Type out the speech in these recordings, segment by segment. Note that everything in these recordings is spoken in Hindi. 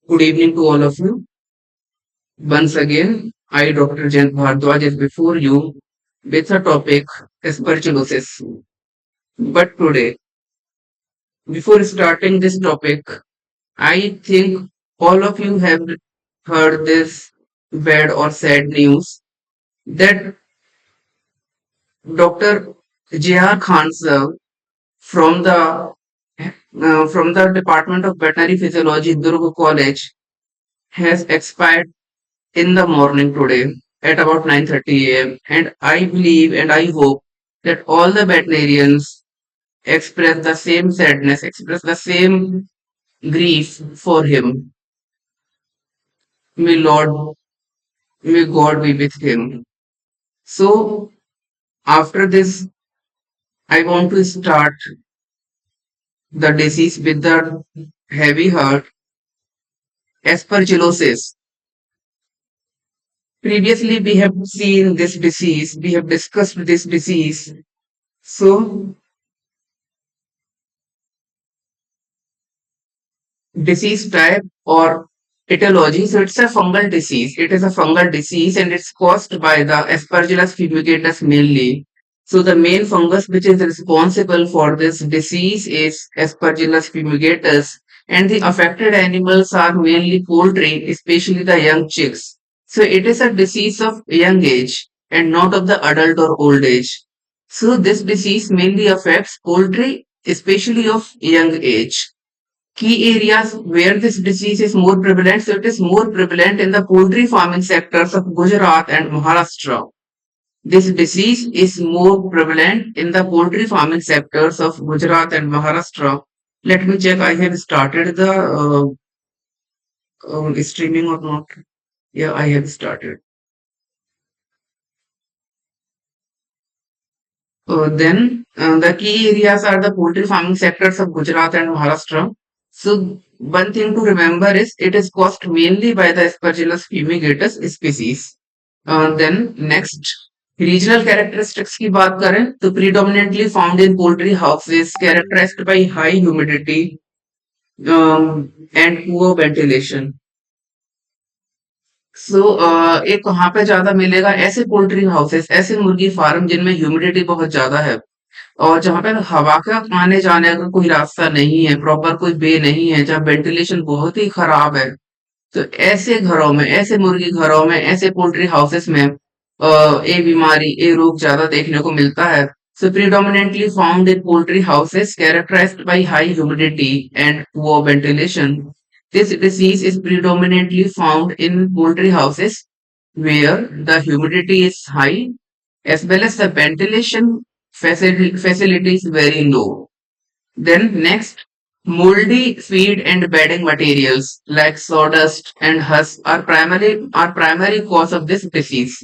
Good evening to all of you. Once again, I, Dr. Jayant Bhardwaj, is before you with a topic aspergillosis. But today, before starting this topic, I think all of you have heard this bad or sad news that Dr. J.R. Khan sir from the Department of Veterinary Physiology, Durga College, has expired in the morning today at about 9:30 a.m. And I believe and I hope that all the veterinarians express the same sadness, express the same grief for him. May Lord, may God be with him. So after this, I want to start the disease with the heavy heart, aspergillosis. Previously, we have seen this disease, we have discussed this disease. So disease type or etiology. So it's a fungal disease. It is a fungal disease and it's caused by the Aspergillus fumigatus mainly. So the main fungus which is responsible for this disease is Aspergillus fumigatus, and the affected animals are mainly poultry, especially the young chicks. So it is a disease of young age and not of the adult or old age. So this disease mainly affects poultry, especially of young age. Key areas where this disease is more prevalent. So it is more prevalent in the poultry farming sectors of Gujarat and Maharashtra. This disease is more prevalent in the poultry farming sectors of Gujarat and Maharashtra. Let me check. I have started the streaming or not. Yeah, I have started. Then the key areas are the poultry farming sectors of Gujarat and Maharashtra. So one thing to remember is it is caused mainly by the Aspergillus fumigatus species. Then next, regional characteristics की बात करें तो predominantly found in poultry houses characterized by high humidity and poor ventilation. सो एक कहाँ पे ज्यादा मिलेगा ऐसे पोल्ट्री हाउसेस ऐसे मुर्गी फार्म जिनमें ह्यूमिडिटी बहुत ज्यादा है और जहाँ पे हवा का आने जाने का कोई रास्ता नहीं है, प्रॉपर कोई वे नहीं है, जहाँ वेंटिलेशन बहुत ही खराब है, तो ऐसे घरों में, ऐसे मुर्गी घरों में, ऐसे पोल्ट्री हाउसेस में ये बीमारी, ये रोग ज्यादा देखने को मिलता है. So predominantly found in poultry houses characterized by high humidity and poor ventilation. This disease is predominantly found in poultry houses where the humidity is high as well as the ventilation facility is very low. Then next, moldy feed and bedding materials like sawdust and husk are primary cause of this disease.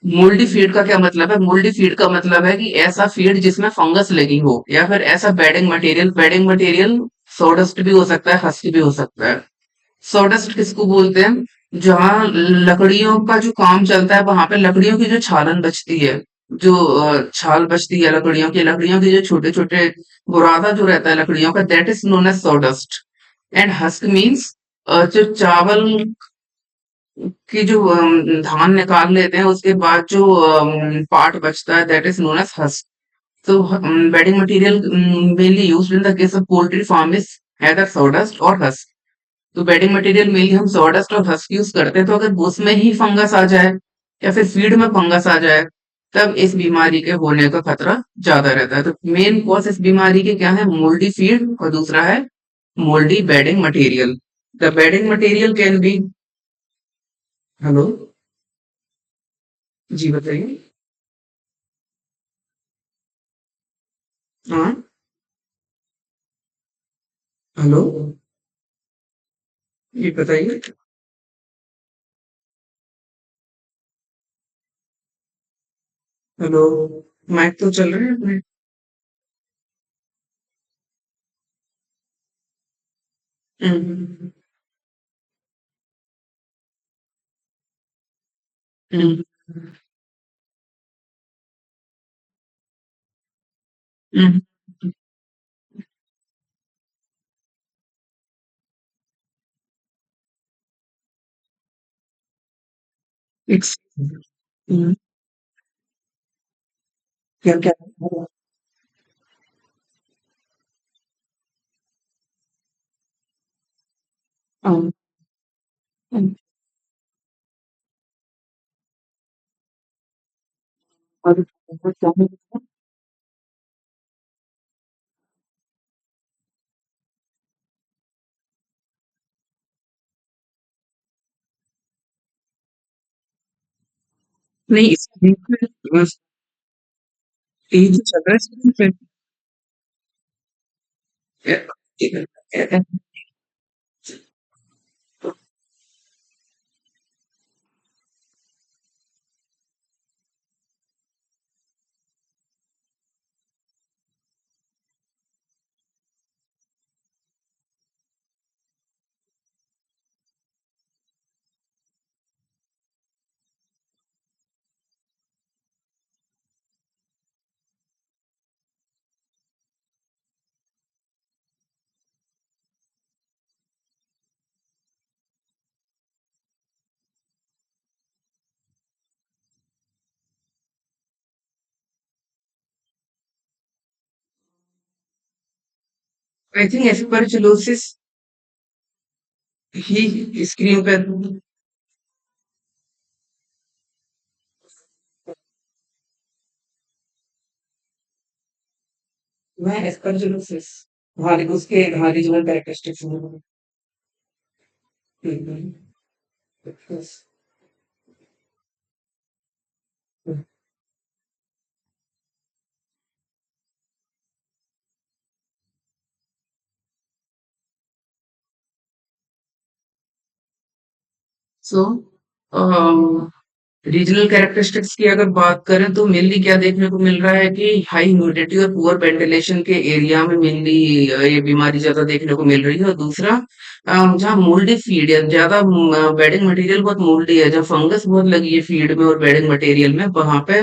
Mouldy feed का क्या मतलब है? मोल्डी फीड का मतलब है कि ऐसा फीड जिसमें फंगस लगी हो या फिर ऐसा बेडिंग मटेरियल सॉडस्ट भी हो सकता है, हस्क भी हो सकता है. सॉडस्ट किसको बोलते हैं? जहाँ लकड़ियों का जो काम चलता है वहां पे लकड़ियों की जो छालन बचती है, जो छाल बचती है लकड़ियों के जो छोटे छोटे बुरादा जो रहता है लकड़ियों का, that is known as sawdust. And husk means जो चावल की जो धान निकाल लेते हैं उसके बाद जो पार्ट बचता है, that is known as husk. So bedding material mainly used in the case of poultry farm is either sawdust or husk. तो बेडिंग मटेरियल मेनली हम सॉडस्ट और हस्क यूज करते हैं, तो अगर उसमें ही फंगस आ जाए या फिर फीड में फंगस आ जाए तब इस बीमारी के होने का खतरा ज्यादा रहता है. तो मेन कॉज इस बीमारी के क्या है? मोल्डी फीड और दूसरा है mouldy bedding material. The bedding material can be. Hello. जी बताइए. हाँ. हेलो. ये बताइए. हेलो. माइक तो चल रहे हैं अपने. हम्म, हम्म, हम्म, Ex हुँ, क्या-क्या? अम, हुँ, और नहीं स्क्रीन पे बस यही तो चल रहा है स्क्रीन पे। Uh uh uh I think aspergillosis ही स्क्रीन पे मैं एस्परजिलोसिस हमारे उसके रीजनल कैरेक्टरिस्टिक्स में यस सो रीजनल कैरेक्टरिस्टिक्स की अगर बात करें तो मेनली क्या देखने को मिल रहा है कि हाई ह्यूमिडिटी और पुअर वेंटिलेशन के एरिया में मेनली ये बीमारी ज्यादा देखने को मिल रही है और दूसरा जहाँ मोल्डी फीड है ज्यादा बेडिंग मटेरियल बहुत मोल्डी है जहाँ फंगस बहुत लगी है फीड में और बेडिंग मटेरियल में वहां पे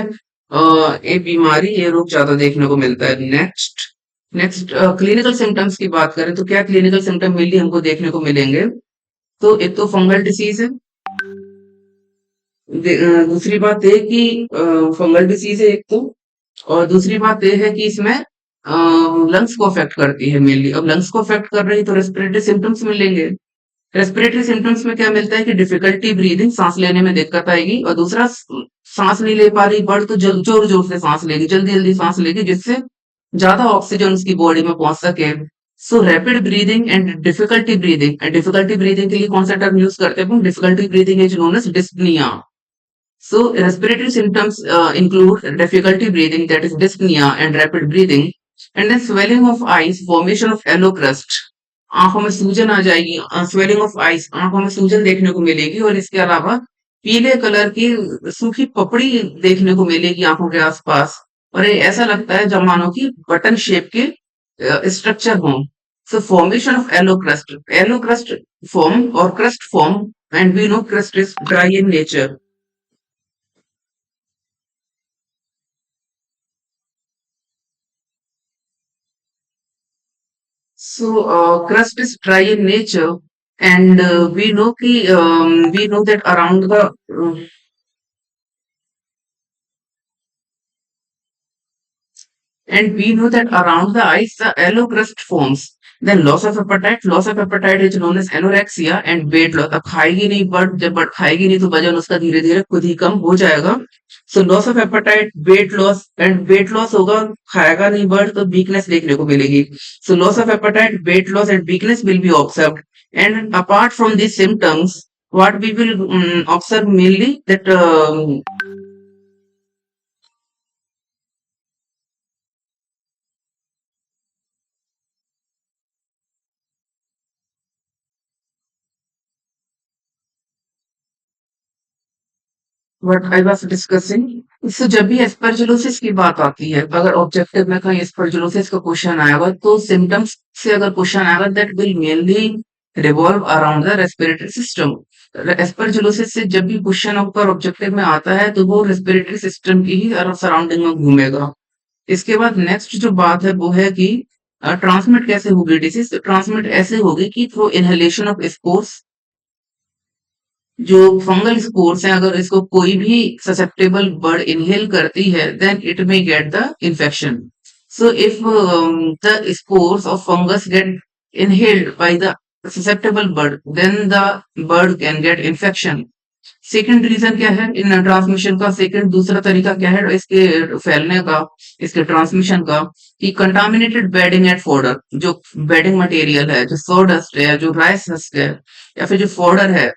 ये बीमारी ये रोग ज्यादा देखने को मिलता है नेक्स्ट नेक्स्ट क्लिनिकल सिम्टम्स की बात करें तो क्या क्लिनिकल सिम्टम मेनली हमको देखने को मिलेंगे तो एक तो फंगल डिसीज है दूसरी बात ये कि फंगल डिसीज है एक तो और दूसरी बात ये है कि इसमें लंग्स को अफेक्ट करती है मेनली अब लंग्स को अफेक्ट कर रही है तो रेस्पिरेटरी सिम्टम्स मिलेंगे रेस्पिरेटरी सिम्टम्स में क्या मिलता है कि डिफिकल्टी ब्रीदिंग सांस लेने में दिक्कत आएगी और दूसरा सांस नहीं ले पा रही बर्ड तो जोर जोर से सांस लेगी जल्दी जल्दी सांस लेगी जिससे ज्यादा ऑक्सीजन उसकी बॉडी में पहुंच सके so rapid breathing and difficulty breathing के लिए कौन सा टर्म यूज करते हैं difficulty breathing is known as dyspnoea so respiratory symptoms include difficulty breathing, that is dyspnea, and rapid breathing, and then swelling of eyes, formation of yellow crust. आंखों में सूजन आ जाएगी स्वेलिंग ऑफ आइस आंखों में सूजन देखने को मिलेगी और इसके अलावा पीले कलर की सूखी पपड़ी देखने को मिलेगी आंखों के आसपास और ये ऐसा लगता है जब मानो कि बटन शेप के स्ट्रक्चर हो so formation of yellow crust form और crust form and we know crust is dry in nature. So, crust is dry in nature, and we know that around the and we know that around the eyes the yellow crust forms. Then loss of appetite is known as anorexia and weight loss. अब खाएगी नहीं बट खाएगी नहीं तो वजन उसका धीरे धीरे खुद ही कम हो जाएगा. सो loss of apatite weight loss होगा खाएगा नहीं बट तो वीकनेस देखने को मिलेगी. So loss of appetite, weight loss, and weakness will be observed. And apart from these symptoms, what we will observe mainly that what I was discussing. So जब भी एस्परजिलोसिस की बात आती है अगर ऑब्जेक्टिव में कहीं एस्परजिलोसिस का क्वेश्चन आएगा तो सिम्टम्स से अगर क्वेश्चन आएगा that will mainly revolve around the respiratory system aspergillosis से जब भी क्वेश्चन ऊपर ऑब्जेक्टिव में आता है तो वो रेस्पिरेटरी सिस्टम की ही सराउंडिंग में घूमेगा. इसके बाद नेक्स्ट जो बात है वो है कि ट्रांसमिट कैसे होगी डिसीज ट्रांसमिट ऐसे होगी कि थ्रू इनहेलेशन ऑफ स्पोर्स जो फंगल स्पोर्स हैं, अगर इसको कोई भी ससेप्टेबल बर्ड इनहेल करती है, then it may get the infection. So if the spores of fungus get inhaled by the susceptible bird, then the bird can get infection. Second reason क्या है इन ट्रांसमिशन का, सेकंड दूसरा तरीका क्या है इसके फैलने का, इसके ट्रांसमिशन का, कि कंटामिनेटेड बेडिंग एंड फोडर, जो बेडिंग मटेरियल है, जो सॉडस्ट है, जो राइस हस्क है, या फिर जो फोडर है,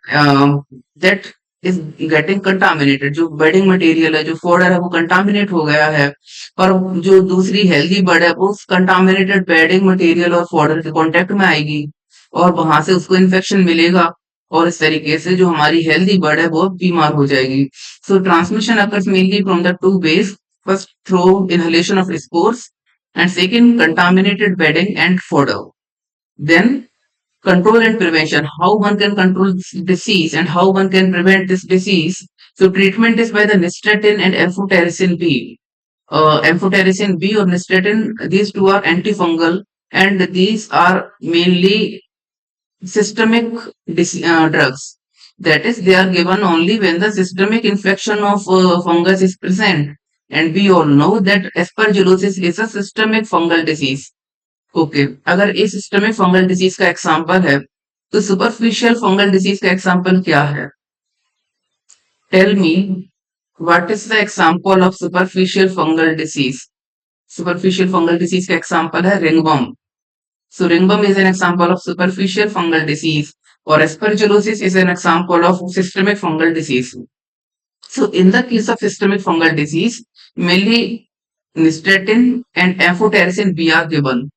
दैट इज गेटिंग कंटामिनेटेड. जो बेडिंग मटेरियल है, जो फोडर है, वो कंटामिनेट हो गया है, और जो दूसरी हेल्दी बर्ड है वो उस कंटामिनेटेड बेडिंग मटेरियल और फोडर के कांटेक्ट में आएगी, और वहां से उसको इन्फेक्शन मिलेगा, और इस तरीके से जो हमारी हेल्दी बर्ड है वो बीमार हो जाएगी. So transmission occurs mainly from the two ways, first through inhalation of spores, and second contaminated bedding and fodder. Then control and prevention, how one can control this disease and how one can prevent this disease. So treatment is by the nystatin and amphotericin B. Amphotericin B or nystatin, these two are antifungal, and these are mainly systemic drugs. That is, they are given only when the systemic infection of fungus is present. And we all know that aspergillosis is a systemic fungal disease. Okay, अगर ये systemic fungal disease का example है, तो superficial fungal disease का example क्या है? Tell me, what is the example of superficial fungal disease? Superficial fungal disease का example है ringworm. So ringworm is an example of superficial fungal disease, or aspergillosis is an example of systemic fungal disease. So in the case of systemic fungal disease, mainly nystatin and amphotericin B are given.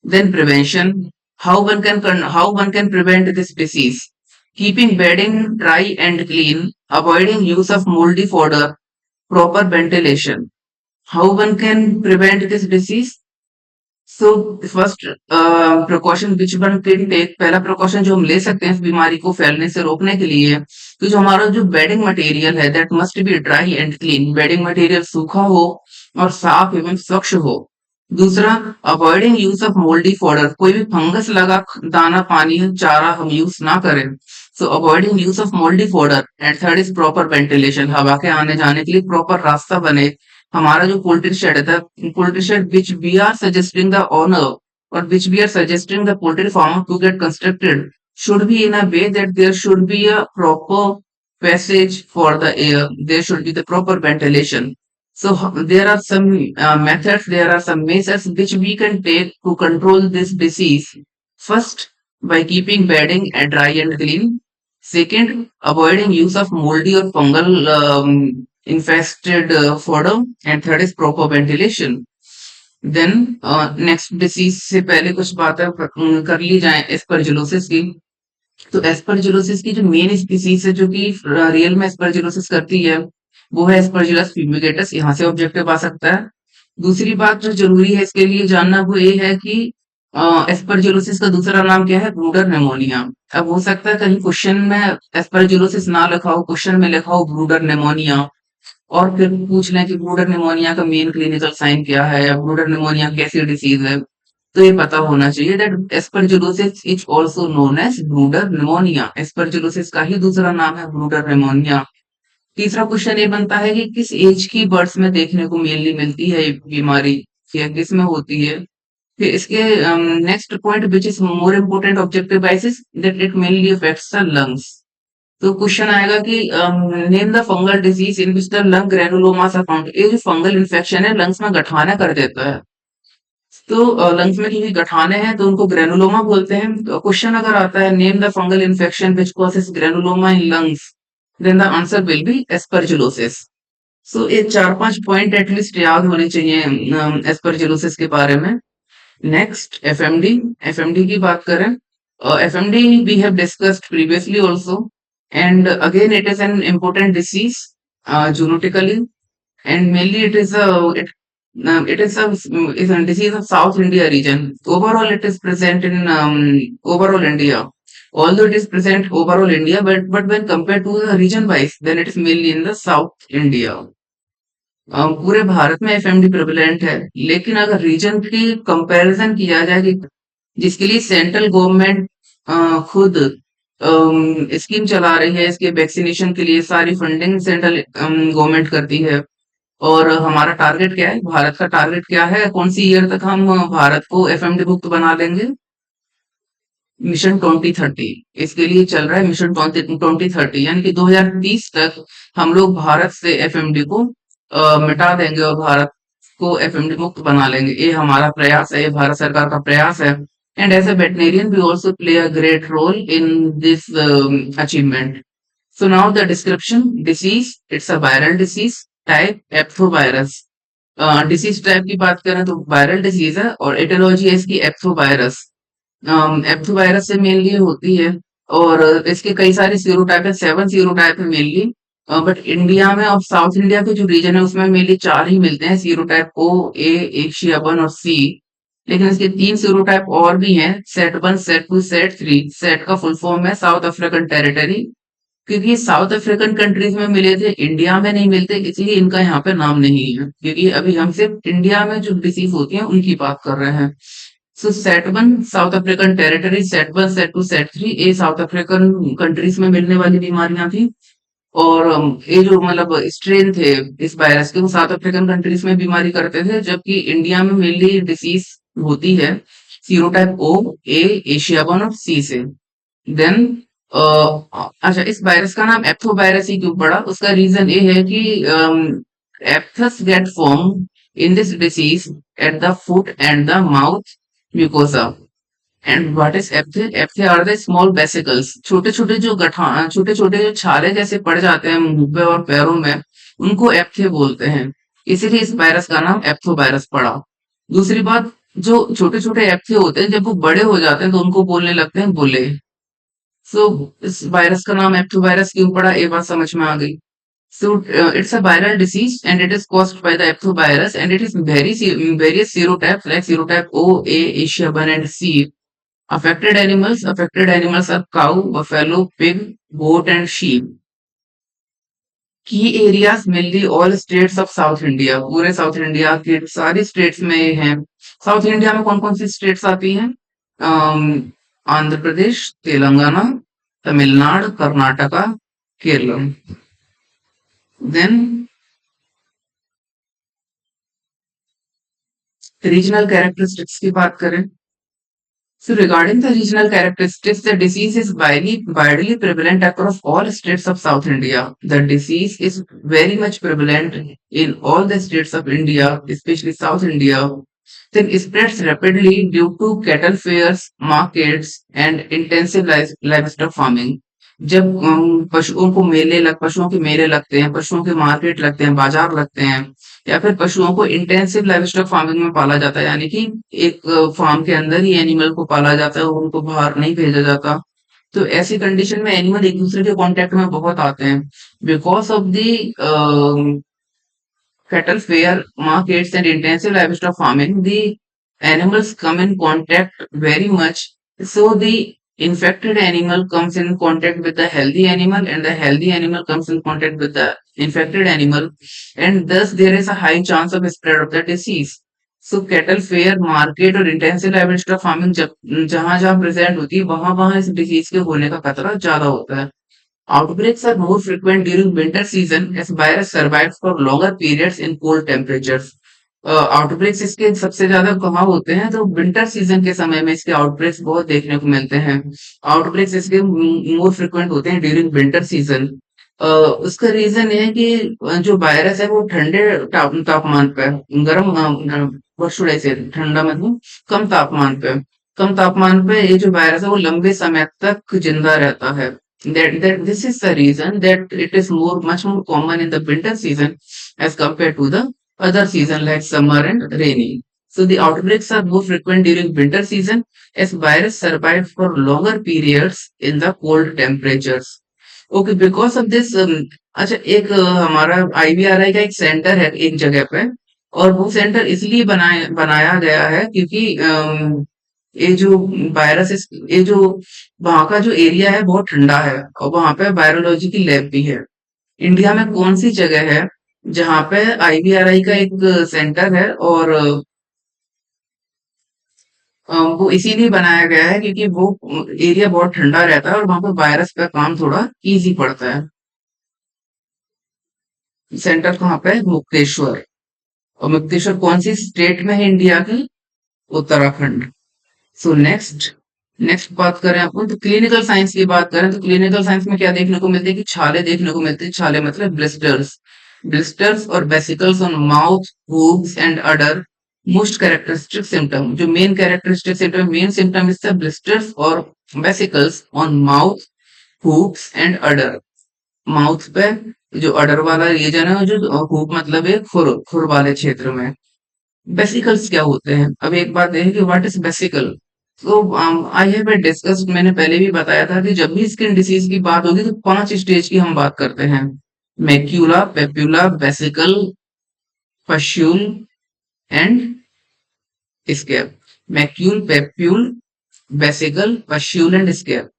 Then prevention, how one can prevent this disease. Keeping bedding dry and clean, avoiding use of moldy fodder, proper ventilation. How one can prevent this disease? So first precaution which one can take, पहला प्रिकॉशन जो हम ले सकते हैं इस बीमारी को फैलने से रोकने के लिए, तो जो हमारा जो बेडिंग मटेरियल है that must be dry and clean. Bedding material सूखा हो और साफ एवं स्वच्छ हो. दूसरा, avoiding use of mouldy fodder, कोई भी फंगस लगा दाना पानी चारा हम यूज ना करें. So avoiding use of mouldy fodder. And third is proper ventilation, हवा के आने जाने के लिए प्रॉपर रास्ता बने. हमारा जो पोल्ट्री शेड है, poultry shed which we are suggesting the owner और which we are suggesting the poultry farmer to get constructed should be in a way that there should be a proper passage for the air, there should be the proper ventilation. So there are some methods, there are some measures which we can take to control this disease. First, by keeping bedding dry and clean. Second, avoiding use of moldy or fungal infested fodder. And third is proper ventilation. Then next disease से पहले कुछ बातें कर ली जाए एस्परजिलोसिस की. तो एस्परजिलोसिस की जो मेन स्पीसीज है जो कि रियल में एस्परजिलोसिस करती है वो है एस्परजिलस फ्यूमिगेटस. यहाँ से ऑब्जेक्टिव आ सकता है. दूसरी बात जो जरूरी है इसके लिए जानना वो ये है कि एस्परजिलोसिस का दूसरा नाम क्या है, ब्रूडर निमोनिया. अब हो सकता है कहीं क्वेश्चन में एस्परजिलोसिस ना लिखा हो, क्वेश्चन में लिखा हो ब्रूडर निमोनिया, और फिर पूछ लें कि ब्रूडर निमोनिया का मेन क्लिनिकल साइन क्या है या ब्रूडर निमोनिया कैसी डिसीज है, तो ये पता होना चाहिए that aspergillosis is also known as brooder pneumonia. Aspergillosis का ही दूसरा नाम है ब्रूडर निमोनिया. तीसरा क्वेश्चन ये बनता है कि किस एज की बर्ड्स में देखने को मेनली मिलती है ये बीमारी, या किस में होती है. फिर इसके next point which is more important objective basis that it mainly affects the lungs. तो क्वेश्चन आएगा कि name the fungal disease in which the lung granulomas are found. ये जो फंगल इन्फेक्शन है लंग्स में गठाने कर देता है. तो लंग्स में क्योंकि गठाने हैं तो उनको ग्रेनुलोमा बोलते हैं. तो क्वेश्चन अगर आता है name the fungal infection which causes granuloma in lungs, then the answer will be aspergillosis. So ये 4-5 पॉइंट एटलीस्ट याद होने चाहिए एस्परजिलोसिस के बारे में. Next FMD. एफएमडी की बात करें, FMD we have discussed previously also, and again it is an important disease zoonotically, and mainly it is a disease of South India region. Overall it is present in overall India, although it is present overall India, but when compared to the region wise then it is mainly in the South India. पूरे भारत में एफएमडी प्रेवलेंट है, लेकिन अगर रीजन की कंपैरिजन किया जाए कि जिसके लिए सेंट्रल गवर्नमेंट खुद स्कीम चला रही है इसके वैक्सीनेशन के लिए, सारी फंडिंग सेंट्रल गवर्नमेंट करती है। और हमारा टारगेट क्या है, भारत का टारगेट क्या है, कौन सी ईयर तक हम भारत को एफएमडी मुक्त बना लेंगे? मिशन 2030, इसके लिए चल रहा है मिशन 2030, यानी कि 2030 तक हम लोग भारत से एफएमडी को मिटा देंगे और भारत को एफएमडी मुक्त बना लेंगे। ये हमारा प्रयास है, ये भारत सरकार का प्रयास है। And as a veterinarian we also play a great role in this achievement. So now the description: disease, it's a viral disease, type aphthovirus. Disease type की बात करें तो वायरल डिसीज है, और एटियोलॉजी है इसकी एप्थोवायरस। एप्थोवायरस से मेनली होती है, और इसके कई सारे सीरोटाइप है, 7 सीरोटाइप है मेनली। बट इंडिया में और साउथ इंडिया के जो रीजन है उसमें मेनली 4 ही मिलते हैं, सीरोटाइप ओ, ए, एशिया 1 और सी। लेकिन इसके 3 सीरोटाइप और भी हैं, सेट 1, सेट 2, सेट 3। सेट का फुल फॉर्म है साउथ अफ्रीकन टेरिटरी, क्योंकि ये साउथ अफ्रीकन कंट्रीज में मिले थे, इंडिया में नहीं मिलते, इसलिए इनका यहाँ पे नाम नहीं है, क्योंकि अभी हम सिर्फ इंडिया में जो डिसीज होती है उनकी बात कर रहे हैं। सो set one south African territory, set 1, set 2, set 3 ये साउथ अफ्रीकन कंट्रीज में मिलने वाली बीमारियां थी। और ये जो मतलब स्ट्रेन थे इस वायरस के, वो साउथ अफ्रीकन कंट्रीज में बीमारी करते थे, जबकि इंडिया में मेनली डिसीज होती है सीरोटाइप ओ, ए, एशिया 1 और सी से। देन अच्छा, इस वायरस का नाम एप्थोवायरस ही क्यों पड़ा? उसका रीजन ये है कि aphthous get form in this disease at the foot and the mouth mucosa. And what is aphthae? Aphthae are the small vesicles, छोटे छोटे जो गठा छोटे छोटे जो छाले जैसे पड़ जाते हैं मुंह पे और पैरों में, उनको एप्थे बोलते हैं। इसीलिए इस वायरस का नाम एप्थोवायरस पड़ा। दूसरी बात, जो छोटे छोटे एप्थे होते हैं जब वो बड़े हो जाते हैं तो उनको बोलने लगते हैं बुले। सो इस वायरस का नाम एप्थोवायरस क्यों पड़ा, ये बात समझ में आ गई। So it's a viral disease and it is caused by the epthovirus, and it is various serotypes like serotype O, A, Asia 1 and C. Affected animals are cow, buffalo, pig, goat and sheep. Key areas mainly all states of South India, पूरे साउथ इंडिया के सारी स्टेट्स में ये हैं। साउथ इंडिया में कौन कौन सी स्टेट्स आती हैं? Andhra Pradesh, Telangana, Tamil Nadu, Karnataka, Kerala. Then regional characteristics की बात करें, so regarding the regional characteristics, the disease is widely prevalent across all states of South India. The disease is very much prevalent in all the states of India, especially South India. Then it spreads rapidly due to cattle fairs, markets, and intensive livestock farming. जब पशुओं के मेले लगते हैं, पशुओं के मार्केट लगते हैं, बाजार लगते हैं, या फिर पशुओं को इंटेंसिव लाइवस्टॉक फार्मिंग में पाला जाता है, यानी कि एक फार्म के अंदर ही एनिमल को पाला जाता है और उनको बाहर नहीं भेजा जाता। तो ऐसी कंडीशन में एनिमल एक दूसरे के कांटेक्ट में बहुत आते हैं। Because of the cattle fair, markets, and intensive livestock farming, the animals come in contact very much. So the infected animal comes in contact with the healthy animal, and the healthy animal comes in contact with the infected animal, and thus there is a high chance of spread of the disease. So cattle fair, market और intensive livestock farming जब जहां जहां प्रेजेंट होती है, वहां वहां इस डिजीज के होने का खतरा ज्यादा होता है। Outbreaks are more frequent during winter season as virus survives for longer periods in cold temperatures. Outbreaks इसके सबसे ज्यादा कहाँ होते हैं? तो विंटर सीजन के समय में इसके आउटब्रेक्स बहुत देखने को मिलते हैं। आउटब्रेक्स इसके मोर फ्रिक्वेंट होते हैं ड्यूरिंग विंटर सीजन। उसका रीजन ये है कि जो वायरस है वो ठंडे तापमान पे, गर्म वर्षुड़े से ठंडा मतलब कम तापमान पे ये जो वायरस है वो लंबे समय तक जिंदा रहता है। That this is the reason that it is much more common in the winter season as compared to the other season like summer and rainy. So the outbreaks are more frequent during winter season as virus survive for longer periods in the cold temperatures. Okay, because of this अच्छा, एक हमारा IVRI का एक सेंटर है एक जगह पे, और वो सेंटर इसलिए बनाया गया है क्योंकि ये जो ये जो वहां का जो एरिया है बहुत ठंडा है, और वहां पे वायरोलॉजी की लैब भी है। इंडिया में कौन सी जगह है जहां पे IVRI का एक सेंटर है, और वो इसीलिए बनाया गया है क्योंकि वो एरिया बहुत ठंडा रहता है और वहां पर वायरस का काम थोड़ा इजी पड़ता है। सेंटर कहाँ पे है? मुक्तेश्वर। और मुक्तेश्वर कौन सी स्टेट में है इंडिया की? उत्तराखंड। सो नेक्स्ट, बात करें अपन तो क्लिनिकल साइंस की बात करें तो क्लिनिकल साइंस में क्या देखने को मिलते हैं कि छाले देखने को मिलते हैं। छाले मतलब ब्लिस्टर्स। ब्लिस्टर्स और vesicles on mouth, hooves and udder. Most characteristic symptom, जो main characteristic symptom, main symptom is the blisters और vesicles on mouth, hooves and udder. Mouth पे जो अडर वाला रीजन है, जो हुक मतलब है खुर, खुर वाले क्षेत्र में। वेसिकल्स क्या होते हैं? अब एक बात है कि व्हाट इज वेसिकल। तो आई हैव डिस्कस्ड, मैंने पहले भी बताया था कि जब भी स्किन डिसीज की बात होगी तो 5 स्टेज की हम बात करते हैं। Macula, papula, vesicle, pustule and scab. Macule, papule, vesicle, pustule and scab.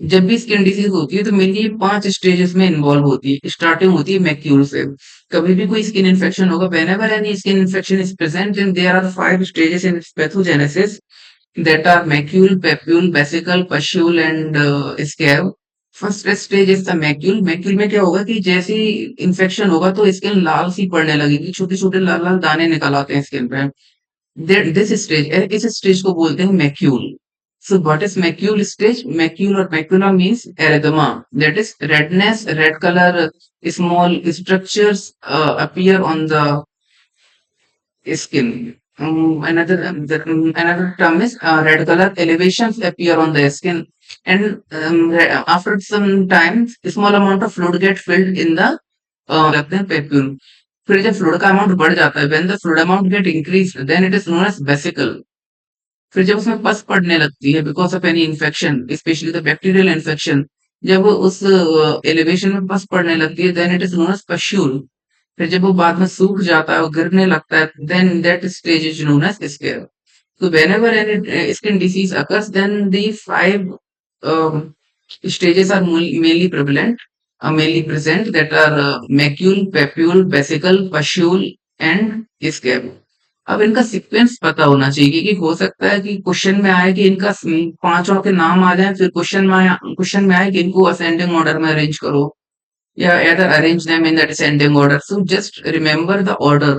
जब भी स्किन डिसीज होती है तो मेनली ये 5 स्टेजेस में इन्वॉल्व होती है। स्टार्टिंग होती है मैक्यूल से। कभी भी कोई स्किन इन्फेक्शन होगा, whenever any skin infection is present, then there are 5 stages in its pathogenesis that are macule, papule, vesicle, pustule and scab. First stage is the macule. Macule में क्या होगा कि जैसे ही इन्फेक्शन होगा तो स्किन लाल सी पड़ने लगेगी, छोटे छोटे लाल लाल दाने निकल आते हैं स्किन पे। दिस स्टेज, इस स्टेज को बोलते हैं macule. So what is macule stage? Macule or macula means erythema. That is redness, red color, small structures appear on the skin. Another term is red color elevations appear on the skin, and after some time, small amount of fluid get filled in the लगते हैं पेप्यूल। फिर जब फ्लूइड का अमाउंट बढ़ जाता है, when the fluid amount get increased, then it is known as vesicle। फिर जब उसमें पस पड़ने लगती है because of any infection, specially the bacterial infection, जब उस एलिवेशन में पस पड़ने लगती है then it is known as pustule. फिर जब वो बाद में सूख जाता है और गिरने लगता है then that stage is known as scare. So whenever any skin disease occurs, then the 5 stages are mainly prevalent, mainly present, that are macule, papule, vesicle, pustule and scab। अब इनका सीक्वेंस पता होना चाहिए क्योंकि हो सकता है कि क्वेश्चन में आए कि इनका पांचों के नाम आ जाए, फिर क्वेश्चन में आए कि इनको असेंडिंग ऑर्डर में अरेंज करो या either arrange them in the descending order. So just remember the order.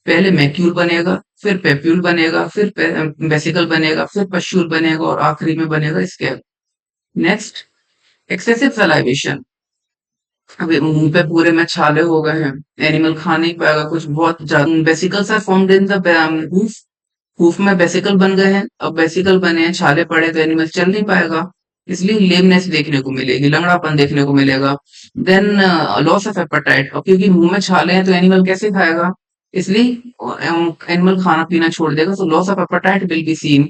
पहले मैक्यूल बनेगा, फिर पेप्यूल बनेगा, फिर वेसिकल बनेगा, फिर पश्यूल बनेगा और आखिरी में बनेगा स्कैब। Next, excessive salivation. अभी मुंह पे पूरे में छाले हो गए हैं, एनिमल खा नहीं पाएगा कुछ, बहुत ज्यादा vesicles are formed in the hoof. Hoof में वेसिकल बन गए हैं, अब वेसिकल बने हैं, छाले पड़े तो एनिमल चल नहीं पाएगा, इसलिए लेमनेस देखने को मिलेगी, लंगड़ापन देखने को मिलेगा। देन लॉस ऑफ एपेटाइट, और क्योंकि मुंह में छाले हैं तो एनिमल कैसे खाएगा, इसलिए एनिमल खाना पीना छोड़ देगा। So loss of appetite will be seen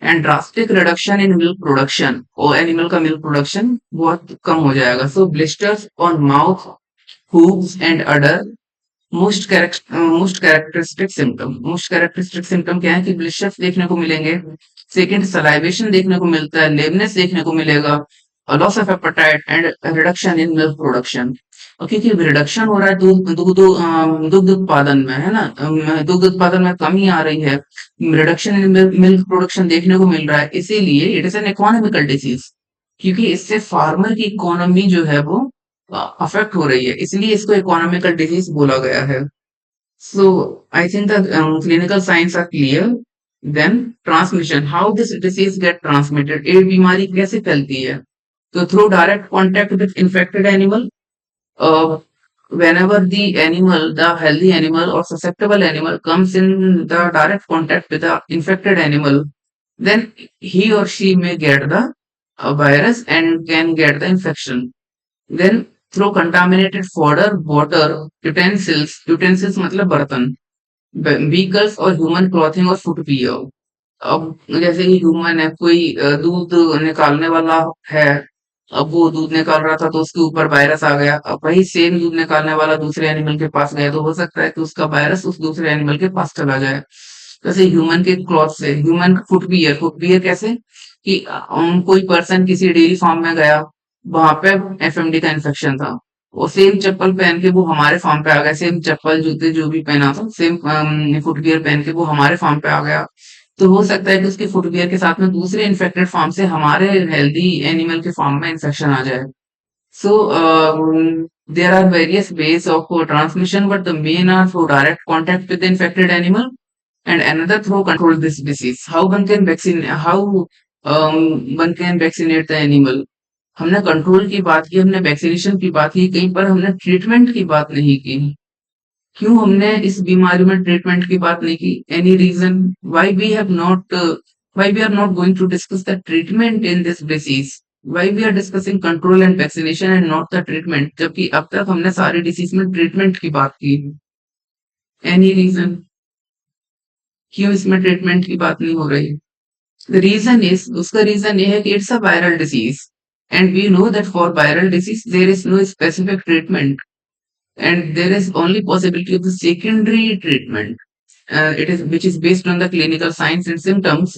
and drastic reduction in milk production, और एनिमल का मिल्क प्रोडक्शन बहुत कम हो जाएगा। So blisters on mouth, hooves and udder। Most characteristic symptom क्या है कि ब्लिशर्स देखने को मिलेंगे। सेकंड, सलाइवेशन देखने को मिलता है, लेमनेस देखने को मिलेगा, loss of appetite and reduction in milk production. और क्योंकि रिडक्शन हो रहा है दुग्ध उत्पादन में, है ना, दुग्ध उत्पादन में कमी आ रही है, रिडक्शन इन मिल्क प्रोडक्शन देखने को मिल रहा है, इसीलिए it is an economical disease, क्योंकि इससे फार्मर की इकोनॉमी जो है वो अफेक्ट हो रही है, इसलिए इसको इकोनॉमिकल डिजीज बोला गया है। So I think the clinical signs are clear. Then transmission, how this disease get transmitted, ये बीमारी कैसे फैलती है? तो through direct contact with infected animal. Whenever the animal, the healthy animal or susceptible animal comes in the direct contact with the infected animal, then he or she may get the virus and can get the infection। Then through contaminated fodder, water, utensils मतलब बर्तन, vehicles और ह्यूमन क्लॉथिंग और फुटवियर। अब जैसे कि ह्यूमन है, कोई दूध निकालने वाला है, अब वो दूध निकाल रहा था तो उसके ऊपर वायरस आ गया, अब वही सेम दूध निकालने वाला दूसरे एनिमल के पास गया तो हो सकता है कि उसका वायरस उस दूसरे एनिमल के पास चला जाए। जैसे ह्यूमन के क्लॉथ से, ह्यूमन फुटवियर, फुटवियर कैसे कि कोई पर्सन किसी डेयरी फार्म में गया, वहां पे एफएमडी का इन्फेक्शन था, वो सेम चप्पल पहन के वो हमारे फार्म पे आ गया, सेम चप्पल जूते जो भी पहना था, सेम फुटवियर पहन के वो हमारे फार्म पे आ गया। तो हो सकता है कि उसके फुटवियर के साथ में दूसरे इन्फेक्टेड फार्म से हमारे हेल्दी एनिमल के फार्म में इन्फेक्शन आ जाए। So, there are various ways of transmission, but the main are through direct contact with the infected animal, and another through control this disease. One can vaccinate the animal? हमने कंट्रोल की बात की, हमने वैक्सीनेशन की बात की, कहीं पर हमने ट्रीटमेंट की बात नहीं की। क्यों हमने इस बीमारी में ट्रीटमेंट की बात नहीं की? Any reason why we have not why we are not going to discuss the treatment in this disease? Why we are discussing control and vaccination and not the treatment, जबकि अब तक हमने सारी डिसीज में ट्रीटमेंट की बात की? एनी रीजन क्यों इसमें ट्रीटमेंट की बात नहीं हो रही? द रीजन इज उसका रीजन ये है कि it's a viral disease, and we know that for viral disease there is no specific treatment, and there is only possibility of the secondary treatment, it is which is based on the clinical signs and symptoms.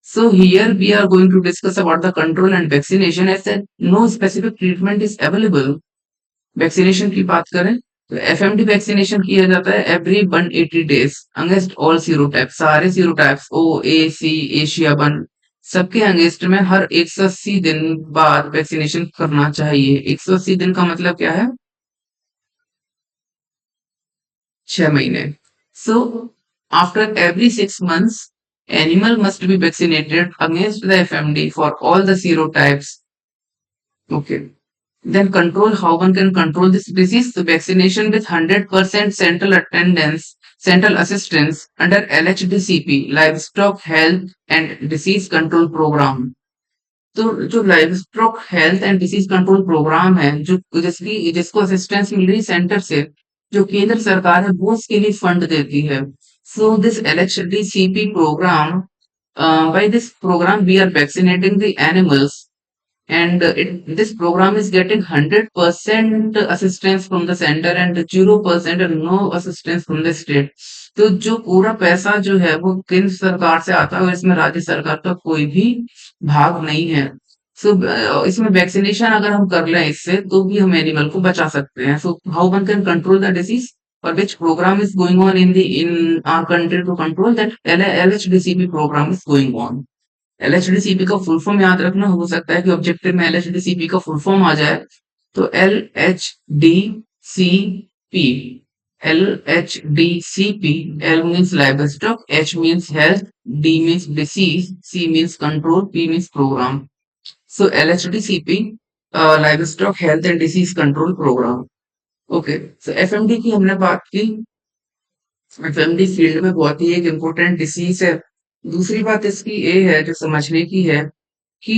So here we are going to discuss about the control and vaccination, as that no specific treatment is available. Vaccination की बात करें तो एफएमडी वैक्सीनेशन किया जाता है every 180 days against all serotype, सारे सीरोटाइप्स ओ ए सी एशिया वन, सबके अगेंस्ट में हर 180 दिन बाद वैक्सीनेशन करना चाहिए। 180 दिन का मतलब क्या है? 6 महीने। So after every 6 months, animal must be vaccinated against the FMD for all the serotypes. Okay. Then control, how one can control this disease? The vaccination with 100% central attendance, central assistance under LHDCP, Livestock Health and Disease Control Program. तो जो livestock health and disease control programme है, जो जिसको असिस्टेंस मिल रही सेंटर से, जो केंद्र सरकार है वो उसके लिए फंड देती है। So this LHDCP programme, by this program we are vaccinating the animals, and this program is getting 100% assistance from the center and 0% and no assistance from the state. तो जो पूरा पैसा जो है वो केंद्र सरकार से आता है और इसमें राज्य सरकार का कोई भी भाग नहीं है। सो इसमें वैक्सीनेशन अगर हम कर लें इससे तो भी हम एनिमल को बचा सकते हैं। So how one can control the disease, और which program is going on in our country to control that? LHDCP program is going on. LHDCP का फुल फॉर्म याद रखना, हो सकता है कि ऑब्जेक्टिव में LHDCP का फुल फॉर्म आ जाए। तो LHDCP, LHDCP, L means livestock, H means health, D means disease, C means control, P means program. So LHDCP, livestock health and disease control program. Okay, so FMD की हमने बात की। एफएमडी फील्ड में बहुत ही एक इम्पोर्टेंट डिसीज है। दूसरी बात इसकी ये है जो समझने की है कि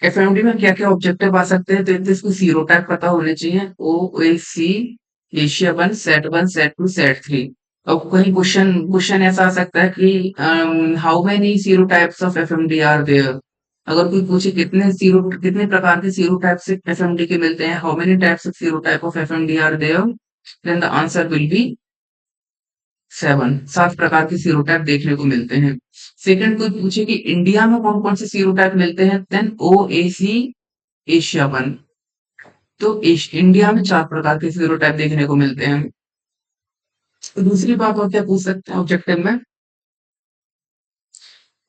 एफएमडी में क्या क्या ऑब्जेक्टिव आ सकते हैं। तो एक तो इसको सीरोटाइप पता होने चाहिए, O A C, Asia one, set one, set two, set three. अब कहीं क्वेश्चन क्वेश्चन ऐसा आ सकता है कि how many serotypes of FMD are there. अगर कोई पूछे कितने प्रकार के सीरोटाइप्स एफएमडी के मिलते हैं, how many types of serotype of FMD are there, then the answer will be 7 प्रकार के सीरोटाइप देखने को मिलते हैं। सेकंड, कोई पूछे कि इंडिया में कौन कौन से सीरोटाइप मिलते हैं, then O A C, Asia one. तो इंडिया में 4 प्रकार के सीरोटाइप देखने को मिलते हैं। तो दूसरी बात और क्या पूछ सकते हैं ऑब्जेक्टिव में?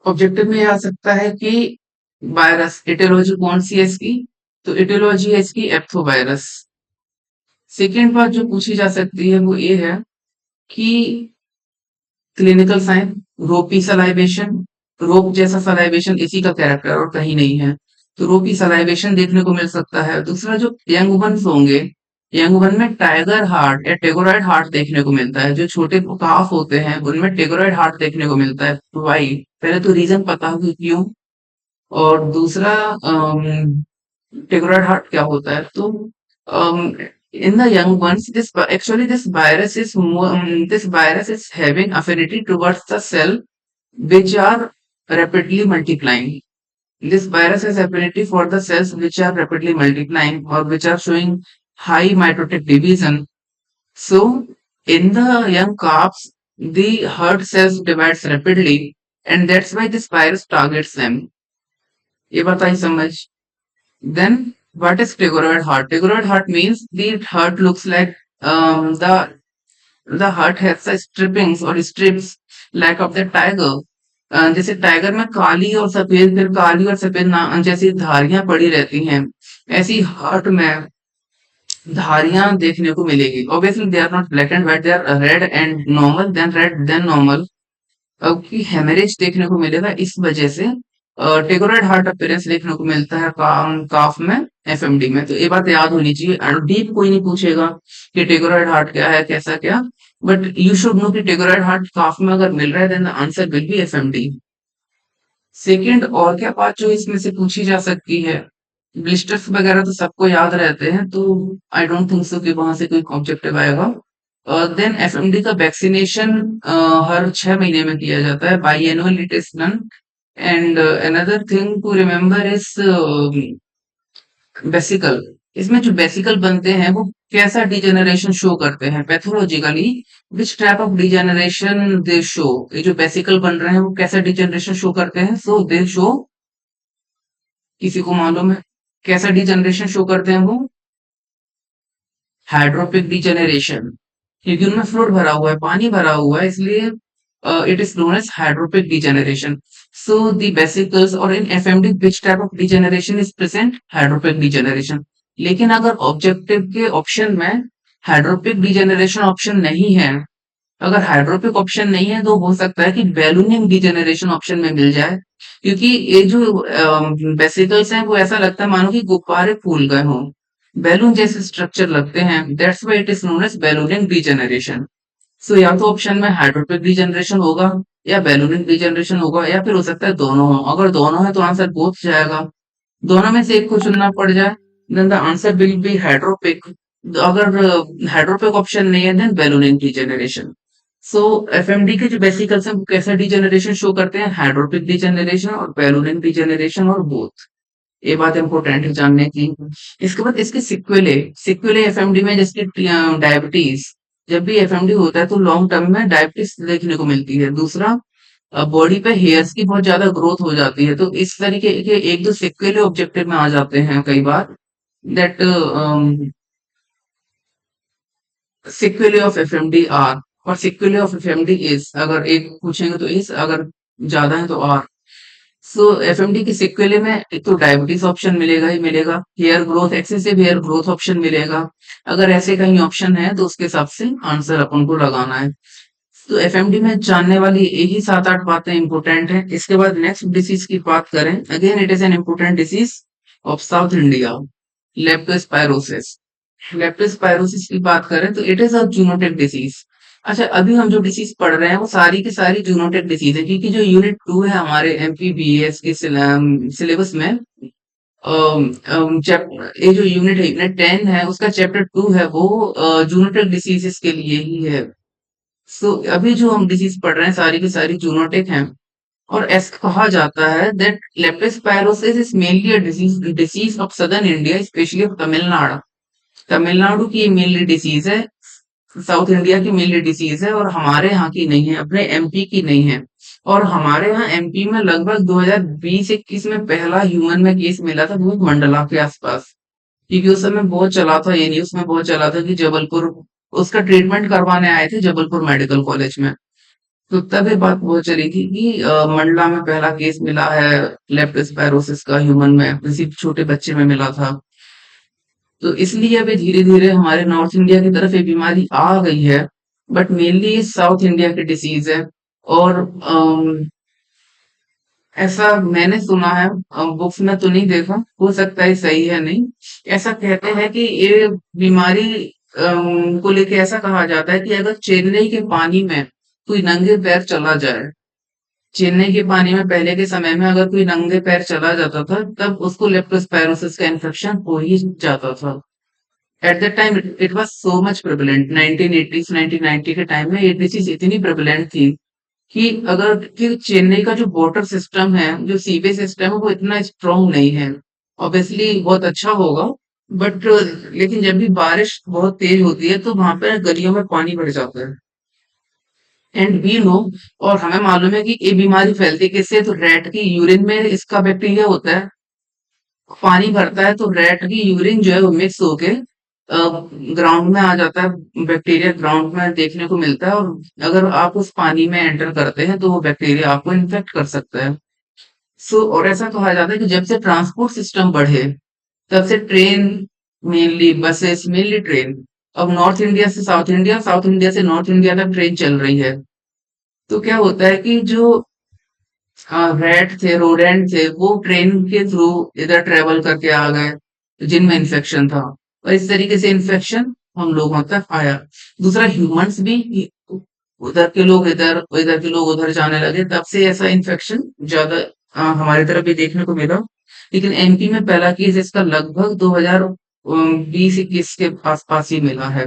ऑब्जेक्टिव में आ सकता है कि वायरस एटियोलॉजी कौन सी है इसकी, तो एटियोलॉजी है इसकी एप्थोवायरस। सेकेंड बात जो पूछी जा सकती है वो ये है कि क्लिनिकल साइन, रोपी सलाइवेशन, रोप जैसा सलाइवेशन इसी का कैरेक्टर और कहीं नहीं है, तो रोपी सलाइवेशन देखने को मिल सकता है। दूसरा जो यंग वंस होंगे, यंग वन में टाइगर हार्ट या टेगोरॉइड हार्ट देखने को मिलता है। जो छोटे काफ होते हैं उनमें टेगोरॉइड हार्ट देखने को मिलता है। वाई, पहले तो रीजन पता हो कि क्यों, और दूसरा टेगोरॉइड हार्ट क्या होता है। तो in the young ones, this virus is having affinity towards the cell which are rapidly multiplying. This virus has affinity for the cells which are rapidly multiplying or which are showing high mitotic division. So in the young calves, the herd cells divides rapidly, and that's why this virus targets them. ये बताइए समझ। Then what is tigoroid heart? Tigoroid heart means the heart looks like the heart has the strippings or strips like of the tiger. जैसे टाइगर में काली और सफेद, फिर काली और सफेद ना जैसी धारियां पड़ी रहती हैं, ऐसी हार्ट में धारियां देखने को मिलेगी। Obviously they are not black and white, they are red and normal, then red then normal. की हेमरेज देखने को मिलेगा, इस वजह से टेगोरॉइड हार्ट अपीयरेंस देखने को मिलता है काफ में, एफएमडी में। तो ये बात याद होनी चाहिए। डीप कोई नहीं पूछेगा कि टेगोरॉइड हार्ट क्या है, कैसा क्या, बट यू शुड नो कि टेगोरॉइड हार्ट काफ में अगर मिल रहा है, then the answer will be FMD. Second, और क्या बात जो इसमें से पूछी जा सकती है, ब्लिस्टर्स वगैरह तो सबको याद रहते हैं, तो आई डोंट थिंक सो कि वहां से कोई ऑब्जेक्टिव आएगा। देन एफएमडी का वैक्सीनेशन हर 6 महीने में किया जाता है, biannual it is done. And another thing to remember is vesicle. इसमें जो वेसिकल बनते हैं वो कैसा डिजेनरेशन शो करते हैं pathologically, which type of degeneration they show. ये जो वेसिकल बन रहे हैं वो कैसा डिजेनरेशन शो करते हैं, सो दे शो, किसी को मालूम है कैसा डिजेनरेशन शो करते हैं वो? हाइड्रोपिक डिजेनरेशन, क्योंकि उनमें फ्लूइड भरा हुआ है, पानी भरा हुआ है, इसलिए it is known as hydropic degeneration. So the vesicles, और in FMD which type of degeneration is present, hydropic degeneration. लेकिन अगर ऑब्जेक्टिव के ऑप्शन में हाइड्रोपिक डिजेनरेशन ऑप्शन नहीं है, अगर हाइड्रोपिक ऑप्शन नहीं है, तो हो सकता है कि बैलूनिंग डिजेनरेशन ऑप्शन में मिल जाए, क्योंकि ये जो वेसिकल्स हैं वो ऐसा लगता है मानो कि गुब्बारे फूल गए हों, बैलून जैसे स्ट्रक्चर लगते हैं, that's why it is known as ballooning degeneration. So या तो ऑप्शन में हाइड्रोपिक डिजेनरेशन होगा, या बैलूनिंग डिजेनरेशन होगा, या फिर हो सकता है दोनों हो। अगर दोनों है तो आंसर बोथ जाएगा, दोनों में से एक को चुनना पड़ जाए, then the answer will be hydropic. अगर हाइड्रोपिक ऑप्शन नहीं है, then ballooning degeneration. So FMD के जो वेसिकल्स हैं वो कैसा डिजेनरेशन शो करते हैं, हाइड्रोपिक डिजेनरेशन और बैलूनिंग डिजेनरेशन, और बोथ। ये बात इंपॉर्टेंट है जानने की। इसके बाद इसके सिक्वेले, सिक्वेले एफएमडी में जैसे डायबिटीज, जब भी एफएमडी होता है तो लॉन्ग टर्म में डायबिटीज देखने को मिलती है। दूसरा, बॉडी पे हेयर्स की बहुत ज्यादा ग्रोथ हो जाती है। तो इस तरीके के एक दो सिक्वेले ऑब्जेक्टिव में आ जाते हैं कई बार, दैट सिक्वेले ऑफ एफएमडी आर, और सिक्वेले ऑफ एफएमडी इज, अगर एक पूछेंगे तो इज, अगर ज्यादा है तो आर। सो एफएमडी के सिक्वेले में एक तो डायबिटीज ऑप्शन मिलेगा ही मिलेगा, hair growth, excessive hair growth option मिलेगा। अगर ऐसे कहीं ऑप्शन है तो उसके हिसाब से आंसर अपन को लगाना है। तो एफएमडी में जानने वाली यही 7-8 बातें इंपॉर्टेंट हैं। इसके बाद नेक्स्ट डिसीज की बात करें, again it is an important disease of south India, leptospirosis. Leptospirosis की बात करें तो it is a zoonotic disease. अच्छा, अभी हम जो डिसीज पढ़ रहे हैं वो सारी की सारी जूनोटिक डिसीज है, क्योंकि जो यूनिट 2 है हमारे एमपीबीएस के सिलेबस में, ये जो यूनिट है, यूनिट 10 है, उसका चैप्टर 2 है, वो जूनोटिक डिसीजेस के लिए ही है। सो अभी जो हम डिसीज पढ़ रहे हैं सारी की सारी जूनोटिक हैं। और ऐसा कहा जाता है that leptospirosis is mainly a disease of southern India, specially of Tamil Nadu. Tamil Nadu की मेनली डिसीज है, साउथ इंडिया की मेनली डिसीज है, और हमारे यहाँ की नहीं है, अपने एमपी की नहीं है। और हमारे यहाँ एमपी में लगभग 2020-21 में पहला ह्यूमन में केस मिला था, वो मंडला के आसपास। क्योंकि उस समय बहुत चला था, ये न्यूज में बहुत चला था कि जबलपुर, उसका ट्रीटमेंट करवाने आए थे जबलपुर मेडिकल कॉलेज में। तो तब ये बात बहुत चली थी कि मंडला में पहला केस मिला है लेप्टोस्पायरोसिस का ह्यूमन में, किसी छोटे बच्चे में मिला था। तो इसलिए अभी धीरे धीरे हमारे नॉर्थ इंडिया की तरफ ये बीमारी आ गई है, बट मेनली साउथ इंडिया की डिसीज है। और ऐसा मैंने सुना है, बुक्स में तो नहीं देखा, हो सकता है सही है नहीं, ऐसा कहते हैं कि ये बीमारी को लेके ऐसा कहा जाता है कि अगर चेन्नई के पानी में कोई नंगे पैर चला जाए, चेन्नई के पानी में पहले के समय में अगर कोई नंगे पैर चला जाता था, तब उसको लेप्टोस्पायरोसिस का इन्फेक्शन हो ही जाता था। At that time it was so much prevalent, 1980s 1990 के टाइम में ये डिसीज इतनी प्रेवलेंट थी कि अगर कि चेन्नई का जो वाटर सिस्टम है, जो सीवेज सिस्टम है, वो इतना स्ट्रांग नहीं है। ऑब्वियसली बहुत अच्छा होगा, बट लेकिन जब भी बारिश बहुत तेज होती है तो वहां पर गलियों में पानी भर जाता है। एंड वी नो, और हमें मालूम है कि ये बीमारी फैलती किससे, तो रैट की यूरिन में इसका बैक्टीरिया होता है। पानी भरता है तो रैट की यूरिन जो है वो मिक्स होके ग्राउंड में आ जाता है, बैक्टीरिया ग्राउंड में देखने को मिलता है, और अगर आप उस पानी में एंटर करते हैं तो वो बैक्टीरिया आपको इन्फेक्ट कर सकता है। और ऐसा कहा जाता है कि जब से ट्रांसपोर्ट सिस्टम बढ़े, तब से train, mainly buses, mainly train, अब नॉर्थ इंडिया से साउथ इंडिया, साउथ इंडिया से नॉर्थ इंडिया तक ट्रेन चल रही है। तो क्या होता है कि जो रैट थे, रोडेंट थे, वो ट्रेन के थ्रू इधर ट्रेवल करके आ गए, जिनमें इन्फेक्शन था, और इस तरीके से इन्फेक्शन हम लोगों तक आया। दूसरा, ह्यूमंस भी उधर के लोग इधर, इधर के लोग उधर जाने लगे, तब से ऐसा इन्फेक्शन ज्यादा हमारी तरफ भी देखने को मिला। लेकिन एमपी में पहला केस इसका लगभग 2020-21 के आसपास ही मिला है।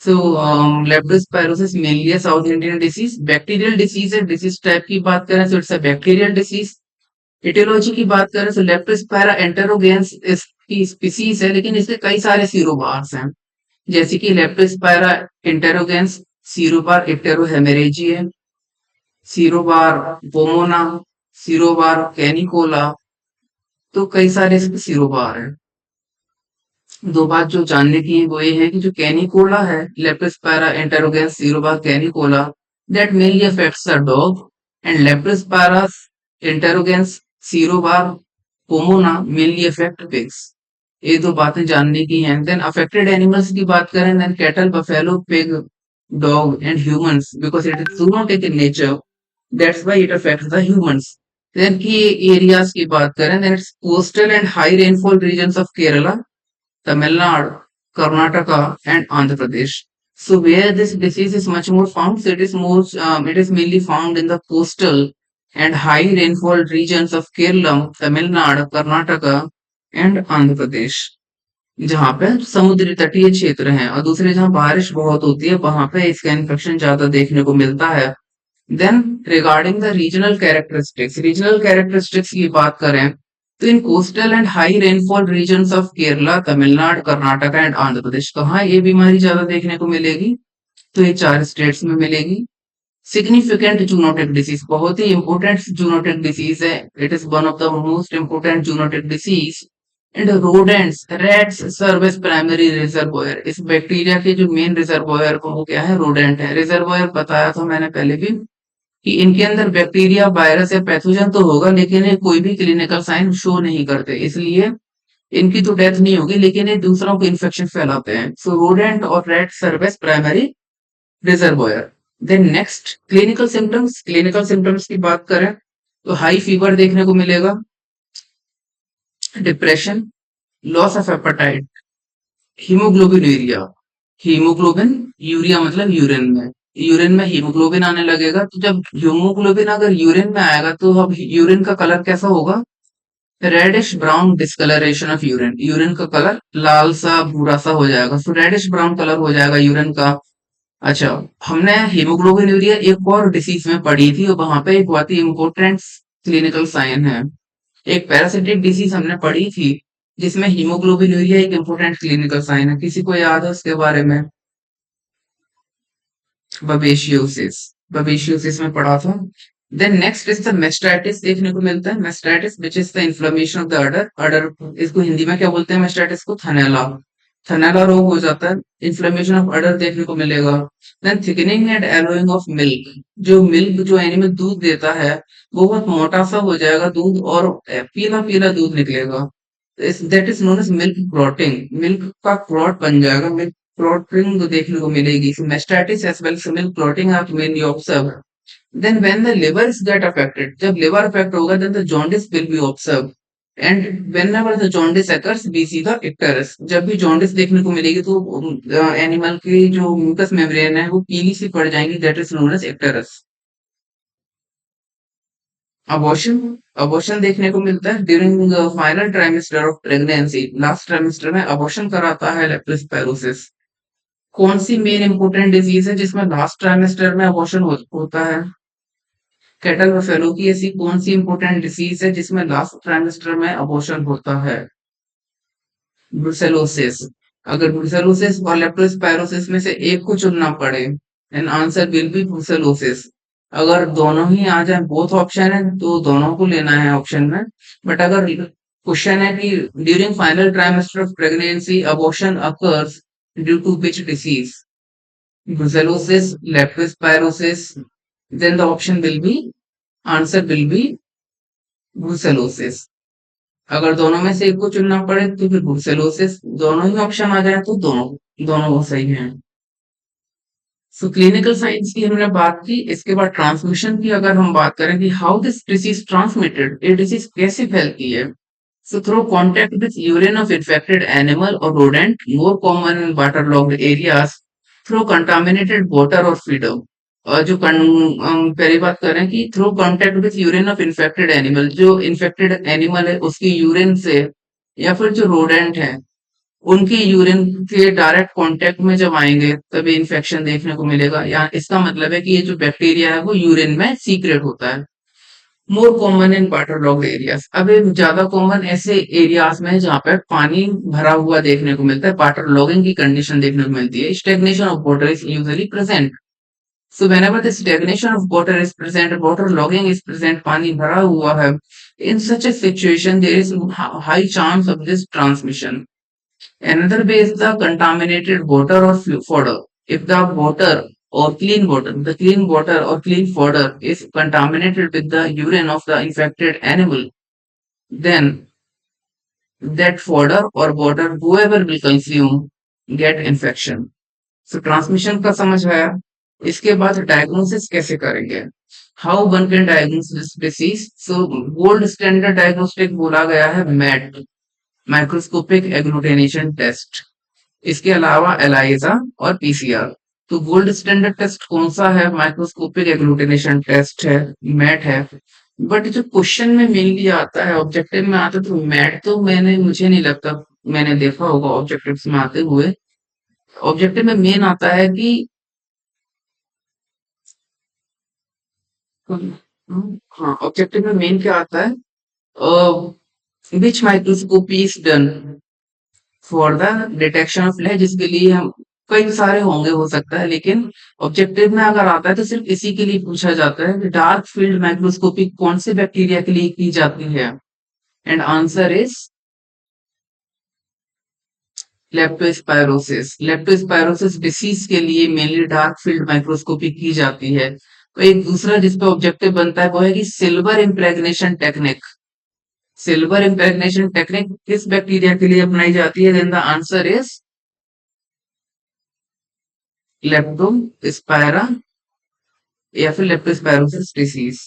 So, leptospirosis mainly a South Indian disease, bacterial disease है। डिसीज टाइप की बात करें तो it's a bacterial disease. Aetiology की बात करें तो लेप्टोस्पाइरा एंटेरोगेंस इसकी स्पीसीज है, लेकिन इसके कई सारे सीरोबार्स हैं, जैसे कि लेप्टोस्पाइरा इंटेरोगेंस, सीरोबार इप्टेरोहेमेरेजी है, सीरोबार पोमोना, सीरोबार कैनिकोला, तो कई सारे इसके सीरोबार हैं। दो बात जो जानने की है वो ये है कि जो कैनिकोला है, leptospira interrogans serovar canicola, that mainly affects the dog, and leptospira interrogans serovar pomona mainly affect pigs. ये दो बातें जानने की हैं। देन अफेक्टेड एनिमल्स की बात करें, then cattle, buffalo, pig, dog and humans, because it is zoonotic in nature, that's why it affects the humans. Then की एरियाज की बात करें, then it's coastal and high rainfall regions of Kerala, Tamil Nadu, Karnataka, and Andhra Pradesh. So where this disease is much more found, so it is mainly found in the coastal and high rainfall regions of Kerala, Tamil Nadu, Karnataka, and Andhra Pradesh. जहाँ पे समुद्री तटीय क्षेत्र हैं, और दूसरे जहाँ बारिश बहुत होती है वहां पे इसका इन्फेक्शन ज्यादा देखने को मिलता है। Then regarding the regional characteristics की बात करें तो in coastal and high rainfall regions of Kerala, Tamil Nadu, Karnataka and Andhra Pradesh, कहाँ ये बीमारी ज्यादा देखने को मिलेगी? तो ये 4 स्टेट्स में मिलेगी। सिग्निफिकेंट जूनोटिक डिसीज, बहुत ही इंपोर्टेंट जूनोटिक डिसीज है। It is one of the most important zoonotic disease. And rodents, rats serve as primary reservoir. इस बैक्टीरिया के जो मेन रिजर्वोयर को वो क्या है? रोडेंट है। रिजर्वोयर बताया था मैंने पहले भी कि इनके अंदर बैक्टीरिया, वायरस या पैथोजन तो होगा, लेकिन ये कोई भी क्लिनिकल साइन शो नहीं करते, इसलिए इनकी तो डेथ नहीं होगी, लेकिन ये दूसरों को इन्फेक्शन फैलाते हैं। सो रोडेंट और rat serve as primary reservoir. Then next, clinical symptoms की बात करें तो हाई फीवर देखने को मिलेगा, depression, loss of appetite, haemoglobinuria, haemoglobinuria मतलब यूरिन में हीमोग्लोबिन आने लगेगा। तो जब हीमोग्लोबिन अगर यूरिन में आएगा तो अब यूरिन का कलर कैसा होगा? Reddish brown discolouration of urine, urine का कलर लाल सा भूरा सा हो जाएगा, तो रेडिश ब्राउन कलर हो जाएगा यूरिन का। अच्छा, हमने हीमोग्लोबिन यूरिया एक और डिसीज में पढ़ी थी, और वहां पे एक बहुत ही इंपॉर्टेंट क्लिनिकल साइन है। एक पैरासिटिक डिसीज हमने पढ़ी थी जिसमें हीमोग्लोबिन यूरिया एक इंपॉर्टेंट क्लिनिकल साइन है। किसी को याद है उसके बारे में? बबेशियोसिस, बबेशियोसिस में पढ़ा था। Then next is the mastitis देखने को मिलता है। Mastitis which is the inflammation of the udder, इसको हिंदी में क्या बोलते हैं? मेस्टाइटिस को थनैला, थनैला रोग हो जाता है, इन्फ्लेमेशन ऑफ अडर देखने को मिलेगा। Then thickening and yellowing of milk, जो एनिमल दूध देता है वो बहुत मोटा सा हो जाएगा दूध, और पीला पीला दूध निकलेगा, that is known as milk clotting, milk का क्लॉट बन जाएगा, मिल्क क्लॉटिंग देखने को मिलेगी। Mastitis as well milk clotting are mainly observe. Then when the liver is get affected, जब liver affect होगा, then the jaundice will be observed. And whenever the jaundice occurs, we see the icterus. जब भी jaundice देखने को मिलेगी तो एनिमल की जो म्यूकस मेम्ब्रेन है वो पीली सी पड़ जाएंगी, that is known as icterus. Abortion, abortion देखने को मिलता है during final trimester of pregnancy, last trimester में अबॉर्शन कराता है लेप्टोस्पायरोसिस। कौन सी मेन इंपोर्टेंट डिजीज है जिसमें लास्ट ट्राइमेस्टर में अबॉर्शन होता है? कैटल बफेलो की ऐसी कौन सी इंपोर्टेंट डिसीज है जिसमें लास्ट ट्राइमेस्टर में अबॉर्शन होता है? ब्रुसेलोसिस। अगर ब्रुसेलोसिस और लेप्टोस्पायरोसिस में से एक को चुनना पड़े, an answer will B brucellosis. अगर दोनों ही आ जाए, बोथ ऑप्शन है, तो दोनों को लेना है ऑप्शन में। बट अगर क्वेश्चन है कि during final trimester of pregnancy abortion occurs, due to which disease? Brucellosis, leptospirosis. Then the option will be, answer will be brucellosis. अगर दोनों में से एक को चुनना पड़े तो फिर ब्रुसेलोसिस, दोनों ही ऑप्शन आ जाए तो दोनों दोनों वो सही हैं। सो क्लिनिकल साइंस की हमने बात की। इसके बाद ट्रांसमिशन की अगर हम बात करें कि हाउ दिस डिसीज ट्रांसमिटेड, ये डिसीज कैसे फैलती है। So through contact with urine of infected animal और rodent, more common in water logged areas, through contaminated water और फीडर। और जो पहली बात करें कि through contact with urine of infected animal, जो इन्फेक्टेड एनिमल है उसकी यूरिन से, या फिर जो रोडेंट है उनकी यूरिन के डायरेक्ट कांटेक्ट में जब आएंगे तभी इन्फेक्शन देखने को मिलेगा। या इसका मतलब है कि ये जो बैक्टीरिया है वो यूरिन में सीक्रेट होता है। मोर common in water logged areas, अब ये ज्यादा कॉमन ऐसे एरियाज में है जहाँ पे पानी भरा हुआ देखने को मिलता है, वाटर लॉगिंग की कंडीशन देखने को मिलती है। Stagnation of water is usually present. So whenever the stagnation of water is present, water logging is present, पानी भरा हुआ है, in such a situation there is high chance of this transmission. Another way is the contaminated water or fodder. If the water or clean water, the clean water or clean fodder is contaminated with the urine of the infected animal, then that fodder or water whoever will consume get infection. So transmission का समझ आया। इसके बाद डायग्नोसिस कैसे करेंगे, how one can diagnose this disease. So gold standard diagnostic बोला गया है मैट, माइक्रोस्कोपिक एग्लूटिनेशन टेस्ट। इसके अलावा एलाइजा और पीसीआर। तो गोल्ड स्टैंडर्ड टेस्ट कौन सा है, माइक्रोस्कोपिक एग्लूटिनेशन टेस्ट है, मैट है। बट जो क्वेश्चन में मेनली आता है, ऑब्जेक्टिव में आता है, तो मैट तो मुझे नहीं लगता मैंने देखा होगा ऑब्जेक्टिव्स में आते हुए। ऑब्जेक्टिव में मेन आता है कि हाँ, ऑब्जेक्टिव में मेन क्या आता है, which microscopy is done for the detection of lead, जिसके लिए हम कई सारे होंगे हो सकता है, लेकिन ऑब्जेक्टिव में अगर आता है तो सिर्फ इसी के लिए पूछा जाता है कि डार्क फील्ड माइक्रोस्कोपी कौन से बैक्टीरिया के लिए की जाती है। And answer is leptospirosis. Leptospirosis disease के लिए मेनली डार्क फील्ड माइक्रोस्कोपी की जाती है। तो एक दूसरा जिसपे ऑब्जेक्टिव बनता है वो है कि silver impregnation technique. Silver impregnation technique किस बैक्टीरिया के लिए अपनाई जाती है, then the answer is leptospira या फिर लेप्टोस्पायरोसिस डिसीज।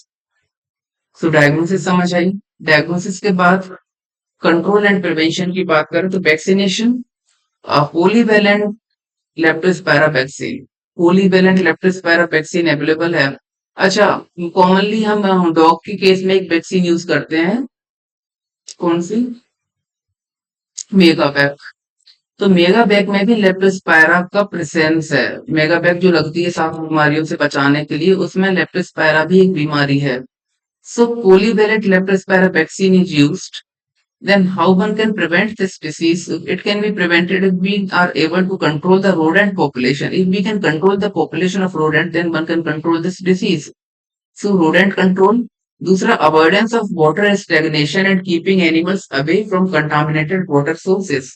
सो डायग्नोसिस समझ आई। डायग्नोसिस के बाद कंट्रोल एंड प्रिवेंशन की बात करें तो vaccination, polyvalent leptospira vaccine, polyvalent leptospira vaccine available है। अच्छा, कॉमनली हम डॉग के केस में एक वैक्सीन यूज करते हैं, कौन सी, मेगावैक। तो मेगावैक में भी लेप्टोस्पायरा का प्रेजेंस है। मेगावैक जो लगती है 7 बीमारियों से बचाने के लिए, उसमें लेप्टोस्पायरा भी एक बीमारी है। सो polyvalent leptospira vaccine is used. Then how one can prevent this disease? It can be prevented if we are able to control the rodent population. If we can control the population of rodent, then one can control this disease. So rodent control. दूसरा, avoidance of water stagnation and keeping animals away from contaminated water sources.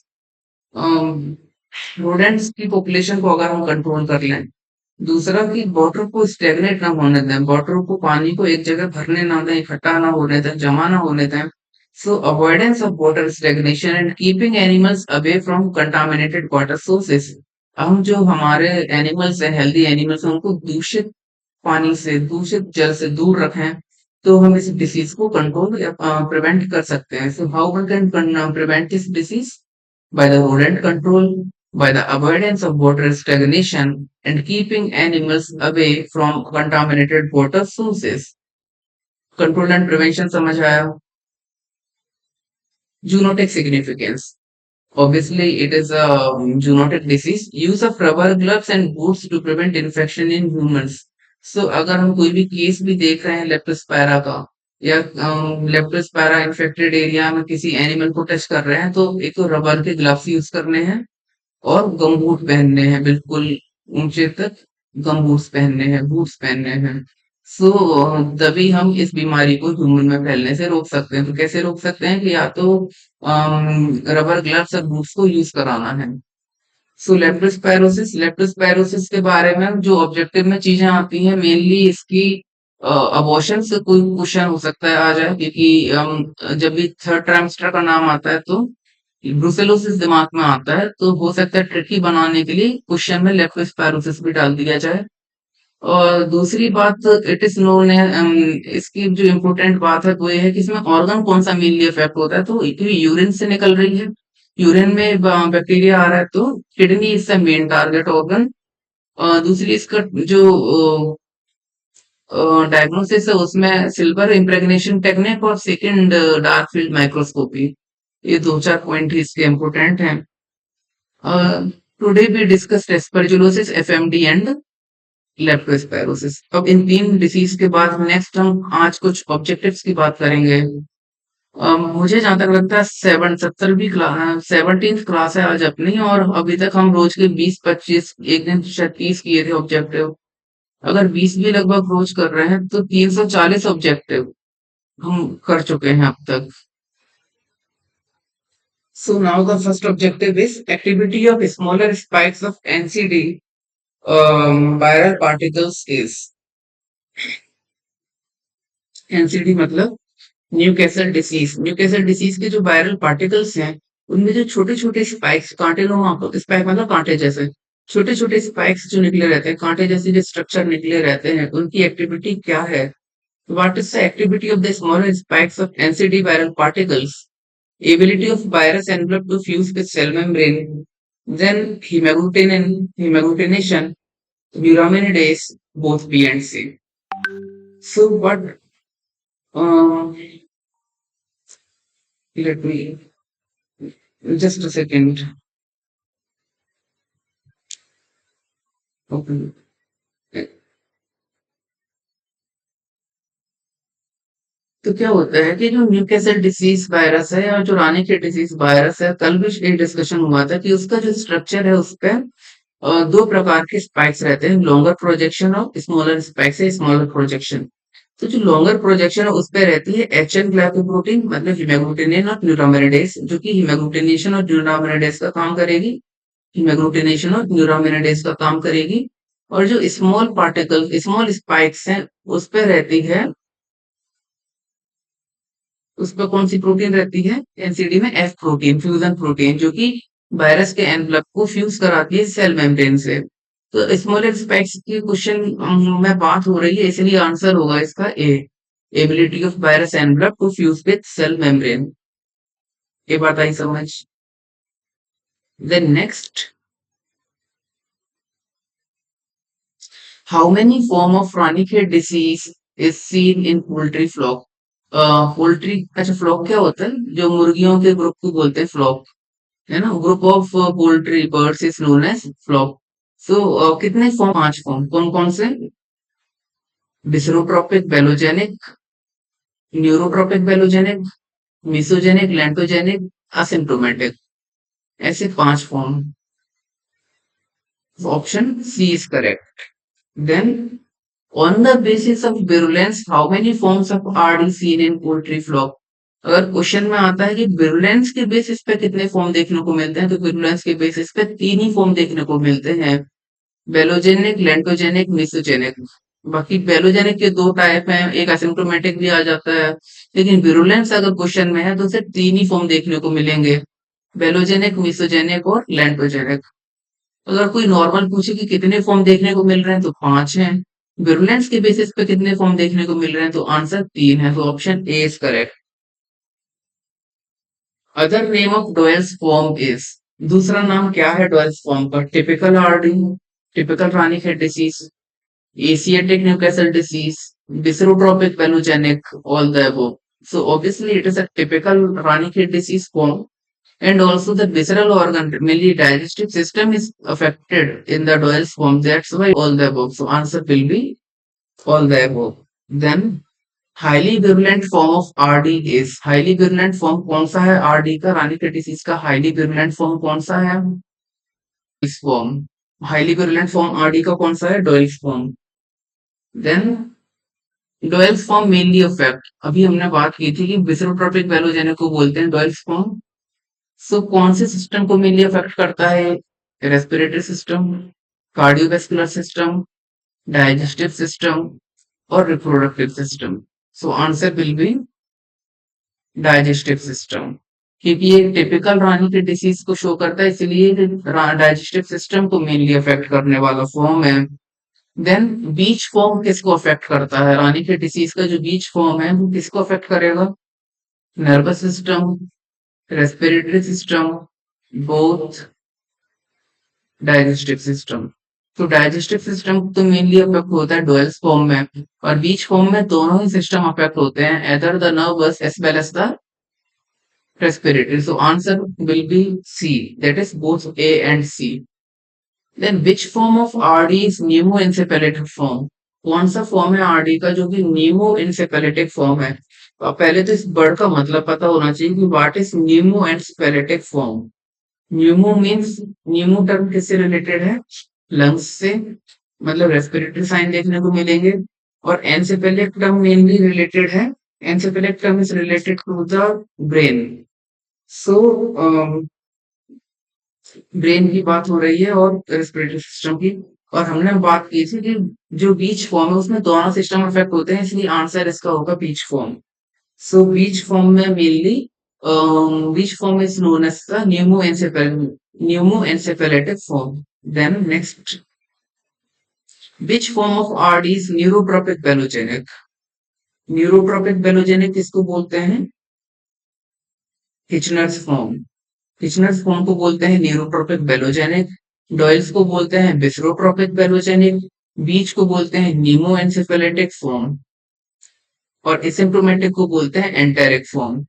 rodents की population को अगर हम control कर लें। दूसरा कि वाटर को स्टेगनेट ना होने दें, वाटर को, पानी को एक जगह भरने ना दें, इकट्ठा ना होने दें, जमा ना होने दें। So avoidance of water stagnation and keeping animals away from contaminated water sources. हम जो हमारे एनिमल्स हैं, हेल्दी एनिमल्स हैं, उनको दूषित पानी से, दूषित जल से दूर रखें, तो हम इस डिसीज को कंट्रोल या प्रिवेंट कर सकते हैं। So how one can prevent this disease, by the rodent control, by the avoidance of water stagnation, and keeping animals away from contaminated water sources. Control and prevention समझ आया। Zoonotic significance. Obviously, it is a zoonotic disease. Use of rubber gloves and boots to prevent infection in humans. So, अगर हम कोई भी केस भी देख रहे हैं लेप्टोस्पायरा का, या लेप्टोस्पायरा इन्फेक्टेड एरिया में किसी एनिमल को टच कर रहे हैं, तो एक तो रबर के ग्लव्स यूज करने हैं और गमबूट पहनने हैं, बिल्कुल ऊंचे तक गमबूट्स पहनने हैं, बूट्स पहनने हैं। सो तभी हम इस बीमारी को ह्यूमन में फैलने से रोक सकते हैं। तो कैसे रोक सकते हैं कि या तो रबर ग्लव्स और बूट्स को यूज कराना है। सो लेप्टोस्पायरोसिस के बारे में जो ऑब्जेक्टिव में चीजें आती हैं मेनली इसकी अबॉर्शन से कोई क्वेश्चन हो सकता है आ जाए क्योंकि जब भी थर्ड ट्राइमेस्टर का नाम आता है तो ब्रुसेलोसिस दिमाग में आता है तो हो सकता है ट्रिकी बनाने के लिए क्वेश्चन में लेप्टोस्पायरोसिस भी डाल दिया जाए। और दूसरी बात इट इज नोन है इसकी जो इम्पोर्टेंट बात है वो ये है कि इसमें ऑर्गन कौन सा मेनली इफेक्ट होता है तो यूरिन से निकल रही है। यूरिन में बैक्टीरिया आ रहा है तो किडनी इसका मेन टारगेट ऑर्गन। दूसरी इसका जो डायग्नोसिस है उसमें सिल्वर इम्प्रेगनेशन टेक्निक और सेकंड डार्क फील्ड माइक्रोस्कोपी। ये दो चार पॉइंट इसके इम्पोर्टेंट हैं। Today we discuss aspergillosis FMD and leptospirosis. अब इन तीन डिसीज के बाद नेक्स्ट हम आज कुछ ऑब्जेक्टिव्स की बात करेंगे। मुझे जहां तक लगता है 17वीं क्लास है आज अपनी और अभी तक हम रोज के 20-25 एक दिन शायद 30 किए थे ऑब्जेक्टिव। अगर 20 भी लगभग रोज कर रहे हैं तो 340 ऑब्जेक्टिव हम कर चुके हैं अब तक। So now the first objective is activity of smaller spikes of NCD viral particles is NCD मतलब न्यूकैसल डिसीज। न्यूकैसल डिसीज के जो वायरल पार्टिकल्स हैं उनमें जो छोटे छोटे स्पाइक्स कांटे स्पाइक मतलब कांटे जैसे छोटे छोटे स्पाइक्स जो निकले रहते हैं कांटे जैसे जो स्ट्रक्चर निकले रहते हैं उनकी एक्टिविटी क्या है। What is the activity of the smaller spikes of NCD viral particles? Ability of virus envelope to fuse with cell membrane, then hemagglutination, neuraminidase, both B and C. So what? Uh, Let me just a second. Open. तो क्या होता है कि जो न्यूकैसल डिसीज वायरस है या जो रानी की डिसीज वायरस है कल भी एक डिस्कशन हुआ था कि उसका जो स्ट्रक्चर है उस पे दो प्रकार के स्पाइक्स रहते हैं लॉन्गर प्रोजेक्शन और स्मॉलर स्पाइक्स है स्मॉलर प्रोजेक्शन। तो जो लॉन्गर प्रोजेक्शन है उस पे रहती है एचएन ग्लाइकोप्रोटीन मतलब हीमोग्लूटिनिन और न्यूरामिनिडेज जो कि हीमोग्लूटिनेशन और न्यूरामिनिडेज का काम करेगी। हीमोग्लूटिनेशन और न्यूरामिनिडेज का काम करेगी। और जो स्मॉल पार्टिकल स्मॉल स्पाइक्स हैं उस पे रहती है उस पर कौन सी प्रोटीन रहती है एनसीडी में एफ प्रोटीन फ्यूजन प्रोटीन जो कि वायरस के एनवलप को फ्यूज कराती है सेल मेम्ब्रेन से। तो स्मॉल स्पाइक्स की क्वेश्चन में बात हो रही है इसलिए आंसर होगा इसका A ability of virus envelope to fuse with cell membrane. ये बात आई समझ। Then next how many form of Ranikhet disease is seen in poultry flock? Poultry अच्छा फ्लॉक क्या होता है जो मुर्गियों के ग्रुप को बोलते हैं फ्लॉक है ना group of poultry birds is known as flock. So कितने फॉर्म 5 फॉर्म कौन कौन से? डिसरोट्रोपिक बेलोजेनिक न्यूरोट्रोपिक बेलोजेनिक मिसोजेनिक लेंटोजेनिक असिम्प्टोमेटिक ऐसे 5 form. Option C is correct. Then on the basis of virulence how many forms of RD seen in poultry flock? अगर क्वेश्चन में आता है कि विरुलेंस के बेसिस पे कितने फॉर्म देखने को मिलते हैं तो विरुलेंस के बेसिस पे 3 ही फॉर्म देखने को मिलते हैं बेलोजेनिक लेंटोजेनिक मिसोजेनिक। बाकी बेलोजेनिक के 2 टाइप हैं एक असिम्प्टोमेटिक भी आ जाता है लेकिन विरुलेंस अगर क्वेश्चन में है तो सिर्फ 3 ही फॉर्म देखने को मिलेंगे बेलोजेनिक मिसोजेनिक और लेंटोजेनिक। अगर कोई नॉर्मल पूछे कि कितने फॉर्म देखने को मिल रहे हैं तो 5 हैं। विरुलेंस के बेसिस पे कितने फॉर्म देखने को मिल रहे हैं तो आंसर 3 है तो option A is correct. Other name of Doyle's form is दूसरा नाम क्या है डोयल्स फॉर्म का? Typical RD typical Ranikhet disease Asiatic Newcastle disease viscerotropic velogenic all the above. So obviously it is a typical Ranikhet disease form and also the visceral organ mainly digestive system is affected in the Doyle's form that's why all the above so answer will be all the above। Then highly virulent form of RD is highly virulent form कौन सा है RD का रानीखेत डिसीज का highly virulent form कौन सा है? इस form highly virulent form RD का कौन सा है? Doyle's form। Then Doyle's form mainly affect अभी हमने बात की थी कि विसरोट्रोपिक बेलोजेनिक को बोलते हैं डोयल्स फॉर्म। सो कौन से सिस्टम को मेनली अफेक्ट करता है? Respiratory system, cardiovascular system, digestive system और reproductive system. So answer will be digestive system, क्योंकि ये टिपिकल रानी की डिसीज को शो करता है, इसलिए डाइजेस्टिव सिस्टम को मेनली अफेक्ट करने वाला फॉर्म है। देन बीच फॉर्म किसको अफेक्ट करता है? रानी की डिसीज का जो बीच फॉर्म है वो किसको अफेक्ट करेगा? Nervous system, respiratory system, both, digestive system. तो डाइजेस्टिव सिस्टम तो मेनली अफेक्ट होता है डुअल्स फॉर्म में, और बीच फॉर्म में दोनों ही सिस्टम अफेक्ट होते हैं, either the nervous as well as the respiratory. So answer will be C. That is both A and C. Then which form of RD is pneumoencephalitic form? कौन सा फॉर्म है आरडी का जो कि न्यूमोएन्सेफेलिटिक फॉर्म है? तो अब पहले तो इस वर्ड का मतलब पता होना चाहिए कि what is pneumoencephalitic form. Pneumo means, pneumo term किससे रिलेटेड है? लंग्स से, मतलब रेस्पिरेटरी साइन देखने को मिलेंगे। और एन्सेफेलिक टर्म मेनली रिलेटेड है, encephalic term is related to the brain. So brain की बात हो रही है और रेस्पिरेटरी सिस्टम की। और हमने बात की थी कि जो बीच फॉर्म है उसमें दोनों सिस्टम इफेक्ट होते हैं, इसलिए आंसर इसका होगा Beach form. So Beach form में mainly Beach form is known as the pneumoencephalitic form. Then next, which form of RD is neurotropic belogenic? Neurotropic velogenic किसको बोलते हैं? किचनर्स फॉर्म। किचनर्स फॉर्म को बोलते हैं न्यूरोट्रोपिक बेलोजेनिक। डॉयल्स को बोलते हैं बिस्रोट्रोपिक बेलोजेनिक। बीच को बोलते हैं न्यूमोएन्सेफेलिटिक फॉर्म। और एसिम्प्टोमेटिक को बोलते हैं एंटेरिक फॉर्म।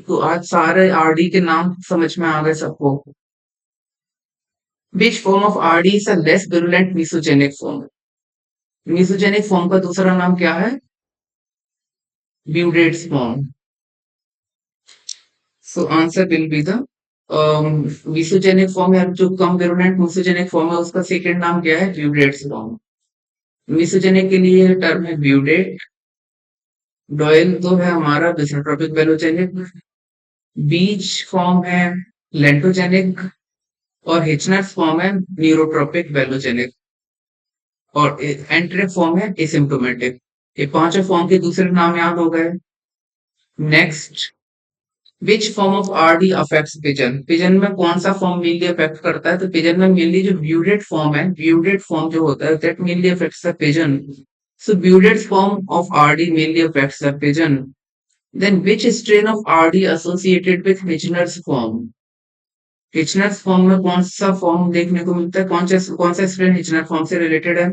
तो आज सारे आरडी के नाम समझ में आ गए सबको। Which form of RD is a less virulent mesogenic form? mesogenic form का दूसरा नाम क्या है? Beaudette's form. So answer will be the mesogenic form, या जो कम virulent mesogenic फॉर्म है उसका सेकंड नाम क्या है? Beaudette's form. mesogenic के लिए टर्म है ब्यूडेट। डॉयल तो है हमारा बिसोट्रोपिक बेलोजेनिक। बीच फॉर्म है लेंटोजेनिक। और हिचनर्स फॉर्म है न्यूरोट्रोपिक बेलोजेनिक। और एंट्रिक फॉर्म है एसिम्प्टोमेटिक। ये पांचों फॉर्म के दूसरे नाम याद हो गए। Next, which form of RD affects pigeon? Pigeon में कौन सा फॉर्म मेनली अफेक्ट करता है? तो पिजन में मेनली जो ब्यूडेट फॉर्म है, ब्यूडेट फॉर्म जो होता है that mainly affects the pigeon. So Beaudette form of RD mainly affects the pigeon. Then which strain of RD associated with Hitchner's form? Hitchner's form में कौन सा फॉर्म देखने को मिलता है? कौन सा स्ट्रेन हिचनर फॉर्म से रिलेटेड है?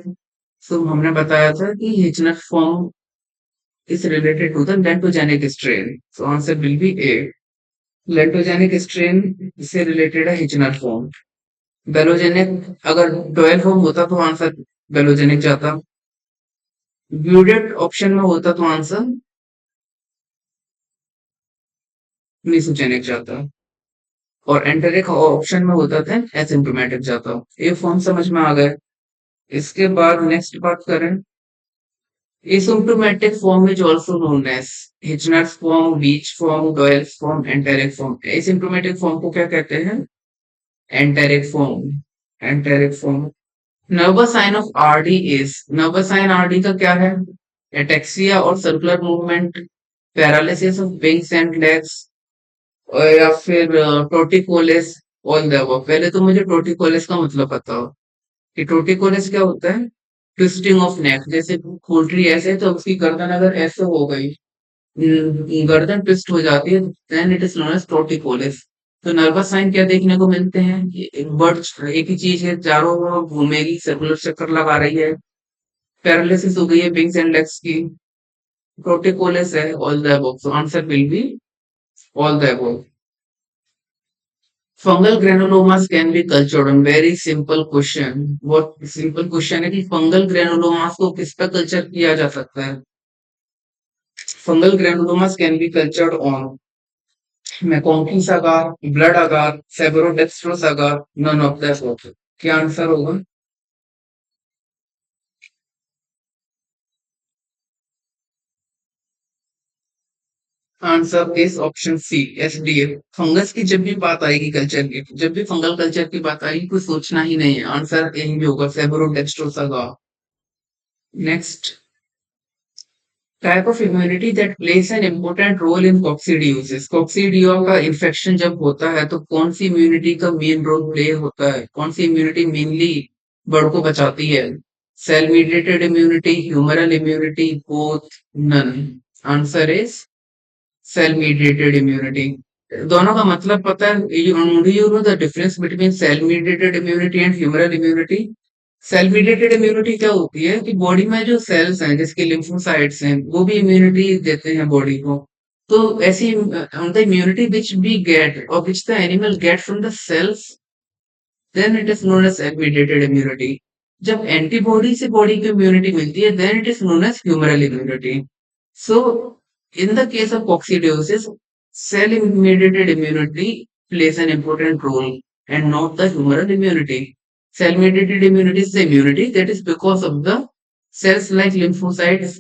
सो हमने बताया था कि हिचनर form is related to the lentogenic strain. So answer will be A. Lentogenic strain से रिलेटेड है हिचनर फॉर्म। बेलोजेनिक अगर डोयल फॉर्म होता तो आंसर बेलोजेनिक जाता। ब्यूडेट ऑप्शन में होता तो आंसर मिसोजेनिक जाता। और एंटेरिक ऑप्शन में होता था एसिम्प्टोमेटिक जाता। ये फॉर्म समझ में आ गए। इसके बाद नेक्स्ट बात करें, asymptomatic form is also known as Hitchner's form, Beach form, Doyle's form, enteric form. Asymptomatic form को क्या कहते हैं? Enteric form. Enteric form. Nervous sign of RD is, nervous sign RD का क्या है? Ataxia और circular movement, paralysis of wings and legs, और या फिर torticollis, all the above। पहले तो मुझे torticollis का मतलब पता हो कि torticollis क्या होता है? Twisting of neck. जैसे पोल्ट्री ऐसे तो उसकी गर्दन अगर ऐसे हो गई, गर्दन ट्विस्ट हो जाती है, then it is known as torticollis. तो नर्वस साइन क्या देखने को मिलते हैं? बर्ड एक ही चीज है, चारों ओर घूमेगी, सर्कुलर चक्कर लगा रही है, पैरालिसिस हो गई है विंग्स एंड लेग्स की, टॉर्टिकोलिस है, all the above. So answer will be all the above. Fungal granulomas can be cultured on, very simple question. बहुत सिंपल क्वेश्चन है कि फंगल ग्रेनुलोमास को किस पे कल्चर किया जा सकता है? Fungal granulomas can be cultured on MacConkey's agar, blood agar, Sabouraud dextrose agar, none of the above. क्या आंसर होगा? Answer is option C, SDA. Fungus की जब भी बात आएगी कल्चर की, जब भी फंगल कल्चर की बात आएगी, कुछ सोचना ही नहीं है, आंसर यही भी होगा, Sabouraud dextrose agar. Next, type of immunity that plays an important role in coccidiosis. Coccidia का इन्फेक्शन जब होता है तो कौन सी इम्यूनिटी का मेन रोल प्ले होता है, कौन सी इम्यूनिटी मेनली बर्ड को बचाती है? Cell mediated immunity, humoral immunity, both, none. Answer is cell mediated immunity. दोनों का मतलब पता है? You know the difference between cell mediated immunity and humoral immunity? Cell mediated immunity क्या होती है कि बॉडी में जो सेल्स हैं, जिसके लिम्फोसाइट्स हैं, वो भी इम्यूनिटी देते हैं बॉडी को। तो ऐसी the immunity which we get और which the animal get from the cells, then it is known as cell mediated immunity. जब एंटीबॉडी से बॉडी को इम्यूनिटी मिलती है, then it is known as humoral immunity. So, in the case of coccidiosis, cell-mediated immunity plays an important role and not the humoral immunity. Cell-mediated immunity is the immunity that is because of the cells like lymphocytes,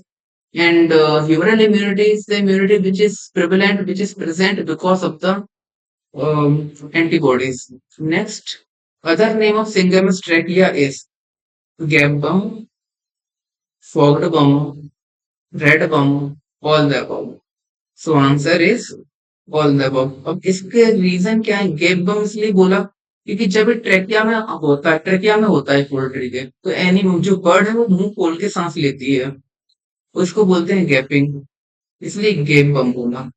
and humoral immunity is the immunity which is prevalent, which is present because of the antibodies. Next, other name of Syngamous trachea is gap bum, fogged bum, red bum, all the above. So answer is all the above. अब इसके रीजन क्या है? गेप बम इसलिए बोला क्योंकि जब ट्रेकिया में होता है, ट्रेकिया में होता है पोल्ट्री के, तो एनिमल जो बर्ड है वो मुंह खोल के सांस लेती है, उसको बोलते हैं गैपिंग, इसलिए गेप बम बोला।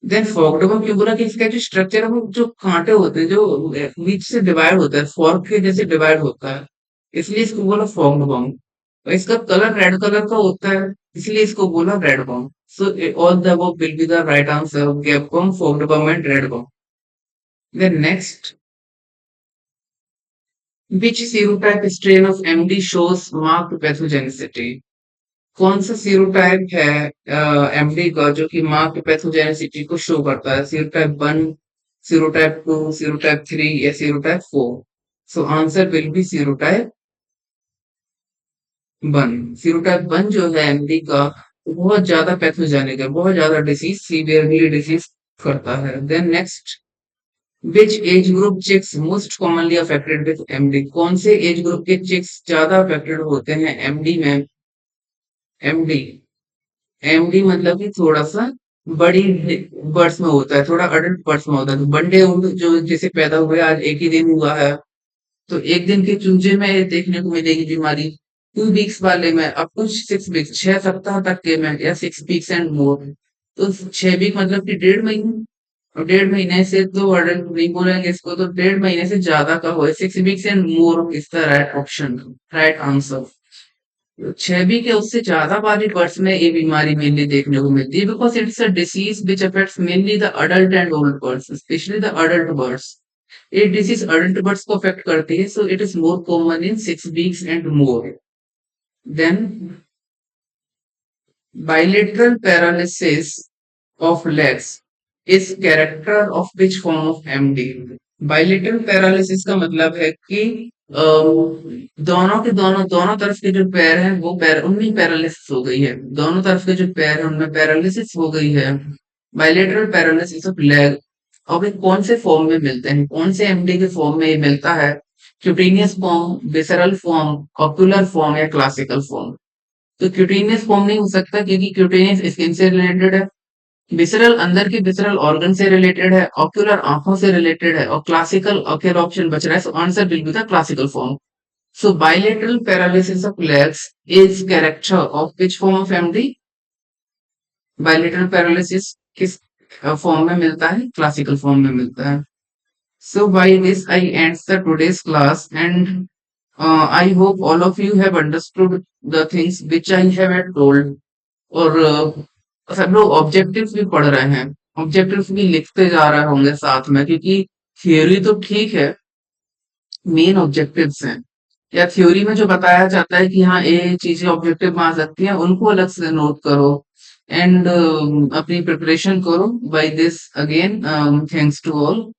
देन फॉक्ड बम क्यों बोला? कि इसका जो स्ट्रक्चर है वो जो कांटे होते हैं, जो बीच से डिवाइड होता है, फॉर्क के जैसे डिवाइड होता है, इसलिए इसको बोला फॉक्ड बम। और इसका कलर रेड कलर का होता है, इसलिए इसको बोला red bomb. So all the above will be the right answer. Gap bomb, fogged bomb, and red bomb. Then next, which serotype strain of MD shows marked pathogenicity? कौन सा सीरोटाइप है एमडी का जो कि मार्क्ड पैथोजेनिसिटी को शो करता है? सीरोटाइप 1, सीरोटाइप 2, सीरोटाइप 3 या serotype 4? So answer will B serotype 1। Serotype 1 जो है एमडी का, वो बहुत ज्यादा पैथोजेनिक है, बहुत ज्यादा डिसीज, सीवियरली डिसीज करता है। Then next, which age group chicks most commonly affected with MD? कौन से एज ग्रुप के चिक्स ज्यादा अफेक्टेड होते हैं एमडी में? एमडी, एमडी मतलब कि थोड़ा सा बड़ी बर्ड्स में होता है, थोड़ा अडल्ट बर्ड्स में होता है। तो बंडे जो जैसे पैदा हुए आज एक ही दिन हुआ है, तो एक दिन के चूजे में देखने को मिलेगी बीमारी। 2 वीक्स वाले में अप टू 6 वीक्स, 6 सप्ताह तक के में, या 6 वीक्स एंड मोर। तो 6 वीक मतलब कि 1.5 महीने, और 1.5 महीने से तो अडल्ट नहीं बोलेंगे इसको, तो 1.5 महीने से ज्यादा का हो, 6 weeks and more is the right option, right answer. 6 week या उससे ज्यादा वाली बर्ड्स में ये बीमारी मेनली देखने को मिलती है, because it's a disease which affects mainly the adult and old birds, specially the adult birds. ये डिसीज अडल्ट बर्ड्स को अफेक्ट करती है, so it is more common in 6 weeks and more. Then bilateral paralysis of legs is character of which form of MD? bilateral paralysis का मतलब है कि दोनों के दोनों तरफ के जो पैर हैं वो पैर उनमें पैरालिसिस हो गई है, दोनों तरफ के जो पैर हैं उनमें पैरालिसिस हो गई है। Bilateral paralysis of leg. अब ये कौन से फॉर्म में मिलते हैं, कौन से एमडी के फॉर्म में ये मिलता है? Cutaneous form, visceral form, ocular form या क्लासिकल फॉर्म? तो क्यूटेनियस फॉर्म नहीं हो सकता क्योंकि क्यूटेनियस स्किन से रिलेटेड है, विसरल अंदर के विसरल ऑर्गन से रिलेटेड है, ऑक्यूलर आंखों से रिलेटेड है, और क्लासिकल अकेला ऑप्शन बच रहा है, so answer will be the classical form. So bilateral paralysis of legs is character of which form of MD? Bilateral paralysis किस फॉर्म में मिलता है? क्लासिकल फॉर्म में मिलता है। So by this I ends the today's class, and I hope all of you have understood the things which I have had told। और सब लोग ऑब्जेक्टिव्स भी पढ़ रहे हैं, ऑब्जेक्टिव्स भी लिखते जा रहे होंगे साथ में, क्योंकि थ्योरी तो ठीक है, मेन ऑब्जेक्टिव्स हैं। या थ्योरी में जो बताया जाता है कि हाँ ये चीजें ऑब्जेक्टिव में आ सकती हैं, उनको अलग से नोट करो एंड अपनी प्रिपरेशन करो। Bye this again thanks to all.